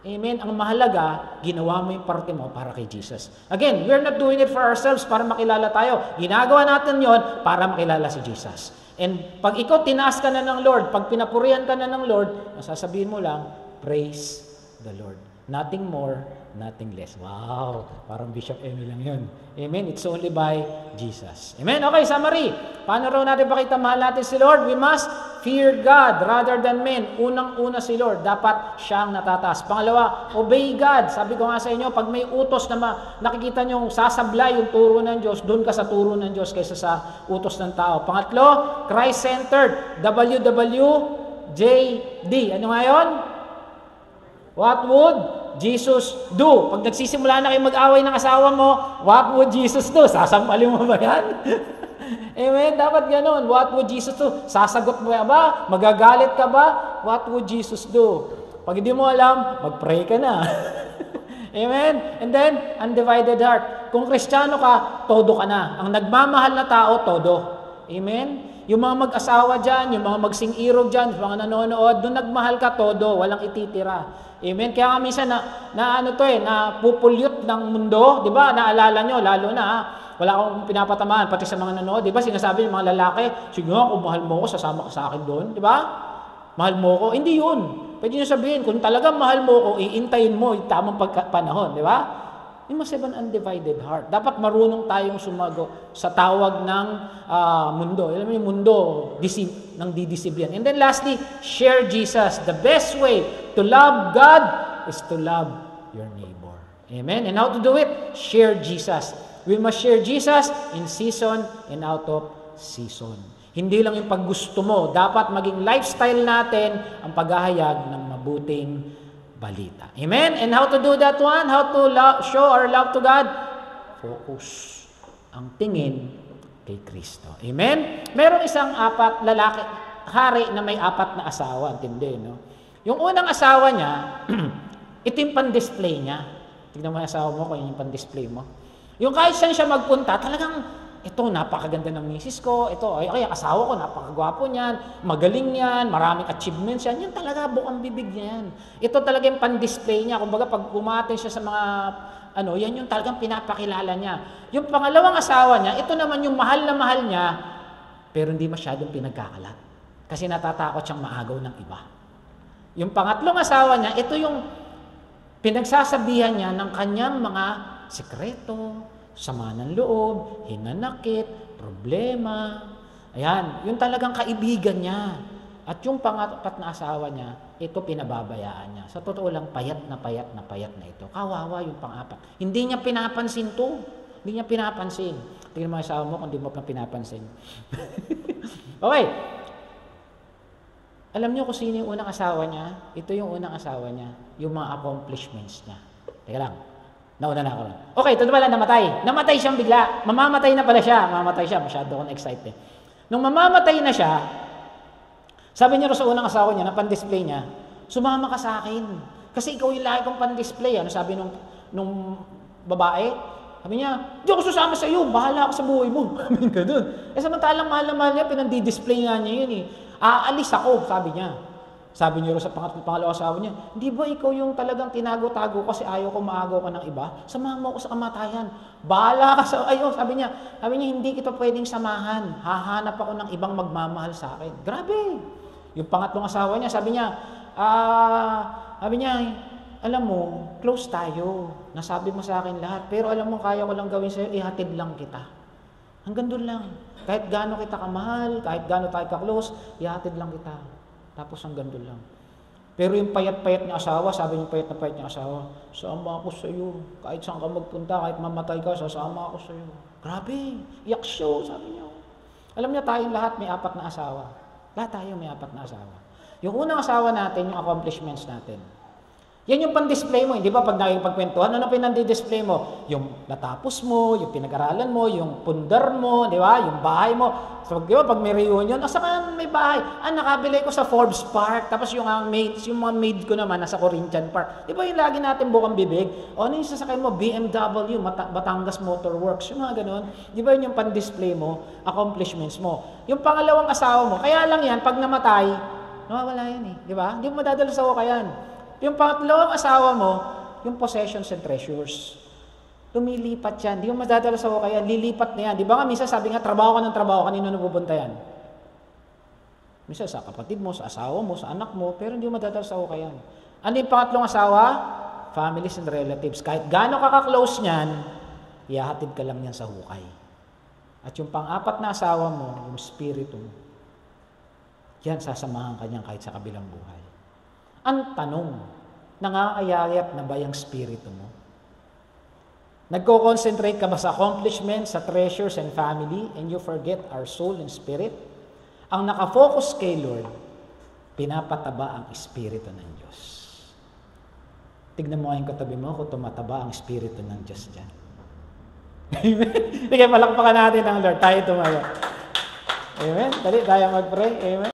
Amen? Ang mahalaga, ginawa mo yung parte mo para kay Jesus. Again, we're not doing it for ourselves para makilala tayo. Ginagawa natin yon para makilala si Jesus. And pag ikaw tinaas ka na ng Lord, pag pinapurihan ka na ng Lord, masasabihin mo lang, praise the Lord. Nothing more, nothing less. Wow! Parang Bishop Emmy lang yun. Amen? It's only by Jesus. Amen? Okay, summary. Paano raw natin pakita mahal natin si Lord? We must fear God rather than men. Unang-una si Lord. Dapat siyang natataas. Pangalawa, obey God. Sabi ko nga sa inyo, pag may utos na nakikita nyo sasablay yung turo ng Diyos, doon ka sa turo ng Diyos kaysa sa utos ng tao. Pangatlo, Christ-centered. WWJD. Ano nga yun? What would Jesus do? Pag nagsisimula na kayo mag-away ng asawa mo, what would Jesus do? Sasampalin mo ba yan? Amen? Dapat ganun. What would Jesus do? Sasagot mo ba? Magagalit ka ba? What would Jesus do? Pag hindi mo alam, mag-pray ka na. Amen? And then, undivided heart. Kung Kristiyano ka, todo ka na. Ang nagmamahal na tao, todo. Amen? Yung mga mag-asawa dyan, yung mga magsing-irog dyan, yung mga nanonood, doon nagmahal ka, todo. Walang ititira. Amen? Kaya nga minsan na pupulyot ng mundo, di ba? Naalala nyo, lalo na, wala akong pinapatamaan, pati sa mga nanonood, di ba? Sinasabi ng mga lalaki, sige nga, kung mahal mo ko, sasama ka sa akin doon, di ba? Mahal mo ko. Hindi yun. Pwede nyo sabihin, kung talagang mahal mo ko, iintayin mo yung tamang panahon, di ba? You must have an undivided heart. Dapat marunong tayong sumagot sa tawag ng mundo. Alam mo yung mundo, ng didisibyan. And then lastly, share Jesus. The best way to love God is to love your neighbor. Amen? And how to do it? Share Jesus. We must share Jesus in season and out of season. Hindi lang yung paggusto mo. Dapat maging lifestyle natin ang paghahayag ng mabuting balita. Amen? And how to do that one? How to show our love to God? Focus. Ang tingin kay Kristo. Amen? Merong isang lalaki, hari na may 4 na asawa. Intindi, no? Yung unang asawa niya, ito yung pan-display niya. Tignan mo yung asawa mo kung yung pan-display mo. Yung kahit saan siya magpunta, talagang ito, napakaganda ng misis ko. Ito, ay asawa ko, napakagwapo niyan. Magaling yan, maraming achievements yan. Yan talaga, bukang bibig niyan. Ito talaga yung pan-display niya. Kumbaga, pag umatin siya sa mga, yan yung talagang pinapakilala niya. Yung pangalawang asawa niya, ito naman yung mahal na mahal niya, pero hindi masyadong pinagkakalat. Kasi natatakot siyang maagaw ng iba. Yung pangatlong asawa niya, ito yung pinagsasabihan niya ng kanyang mga sikreto, sama ng loob, hinanakit, problema. Ayan, yung talagang kaibigan niya. At yung pangapat na asawa niya, ito pinababayaan niya. Sa totoo lang, payat na ito. Kawawa yung pang-apat. Hindi niya pinapansin to. Hindi niya pinapansin. Tingnan mo yung asawa mo kung di mo pa pinapansin. Okay. Alam niyo kung sino yung unang asawa niya? Ito yung unang asawa niya. Yung mga accomplishments niya. Teka lang. Nauna na ako. Okay, ito pala, namatay. Namatay siyang bigla. Mamamatay na pala siya. Mamamatay siya. Masyado akong excited. Nung mamamatay na siya, sabi niya sa unang asawa niya, na pan-display niya, sumama ka sa akin. Kasi ikaw yung lagi kong pan-display. Ano sabi nung babae? Sabi niya, di ako susama sa iyo. Bahala ako sa buhay mo. Sabi niya ganun. Samantalang mahal na mahal niya, pinang-display nga niya yun eh. Aalis ako, sabi niya. Sabi niyo sa pangalawa asawa niya, di ba ikaw yung talagang tinago-tago kasi ayaw ko maagaw ka ng iba? Samahan mo ako sa kamatayan. Bahala ka sa sabi niya, hindi kita pwedeng samahan. Hahanap ako ng ibang magmamahal sa akin. Grabe. Yung pangatlong asawa niya, sabi niya, alam mo, close tayo. Nasabi mo sa akin lahat. Pero alam mo, kaya ko lang gawin sa'yo, ihatid lang kita. Hanggang doon lang. Kahit gaano kita kamahal, kahit gaano tayo ka-close, ihatid lang kita. Tapos hanggang doon lang. Pero yung payat-payat niya asawa, sabi niya payat na payat niya asawa, sama ako sa iyo. Kahit saan ka magpunta, kahit mamatay ka, sasama ako sa iyo. Grabe, iyak siya, sabi niya. Alam niya tayong lahat may 4 na asawa. Lahat tayo may 4 na asawa. Yung unang asawa natin, yung accomplishments natin. Yan yung pan-display mo, hindi ba? Pag nakikipagkwentuhan, ano pinandi-display mo? Yung natapos mo, yung pinag-aralan mo, yung pundar mo, di ba? Yung bahay mo. So, di ba, pag may reunion, saka may bahay. Nakabili ko sa Forbes Park. Tapos yung mga maid ko naman, nasa Corinthian Park. Di ba yung lagi natin bukang bibig? Ano yung sasakyan mo? BMW, Batangas Motor Works, yung mga ganun. Di ba yun yung pan-display mo, accomplishments mo? Yung pangalawang asawa mo, kaya lang yan, pag namatay, nawawala yan eh. Di ba? Hindi mo madadala sa kayan. Yung pangatlong asawa mo, yung possessions and treasures. Lumilipat yan. Di mo madadala sa kayan. Lilipat na yan. Di ba nga, minsan sabi nga, trabaho ka ng trabaho, kanino napupunta yan? Minsan sa kapatid mo, sa asawa mo, sa anak mo, pero hindi mo madadala sa kayan. Ano yung pangatlong asawa? Families and relatives. Kahit gaano ka-close niyan, ihahatid ka lang yan sa hukay. At yung pang-apat na asawa mo, yung spirito mo, yan, sasamahan ka niyan kahit sa kabilang buhay. Ang tanong, nangaayayat na ba yung spirito mo? Nagko-concentrate ka ba sa accomplishments, sa treasures and family, and you forget our soul and spirit? Ang nakafocus kay Lord, pinapataba ang espiritu ng Diyos. Tignan mo yung katabi mo kung tumataba ang espiritu ng Diyos dyan. Amen? Sige, palakpakan natin ang Lord. Tayo tumayo. Amen? Dali, tayo mag-pray. Amen?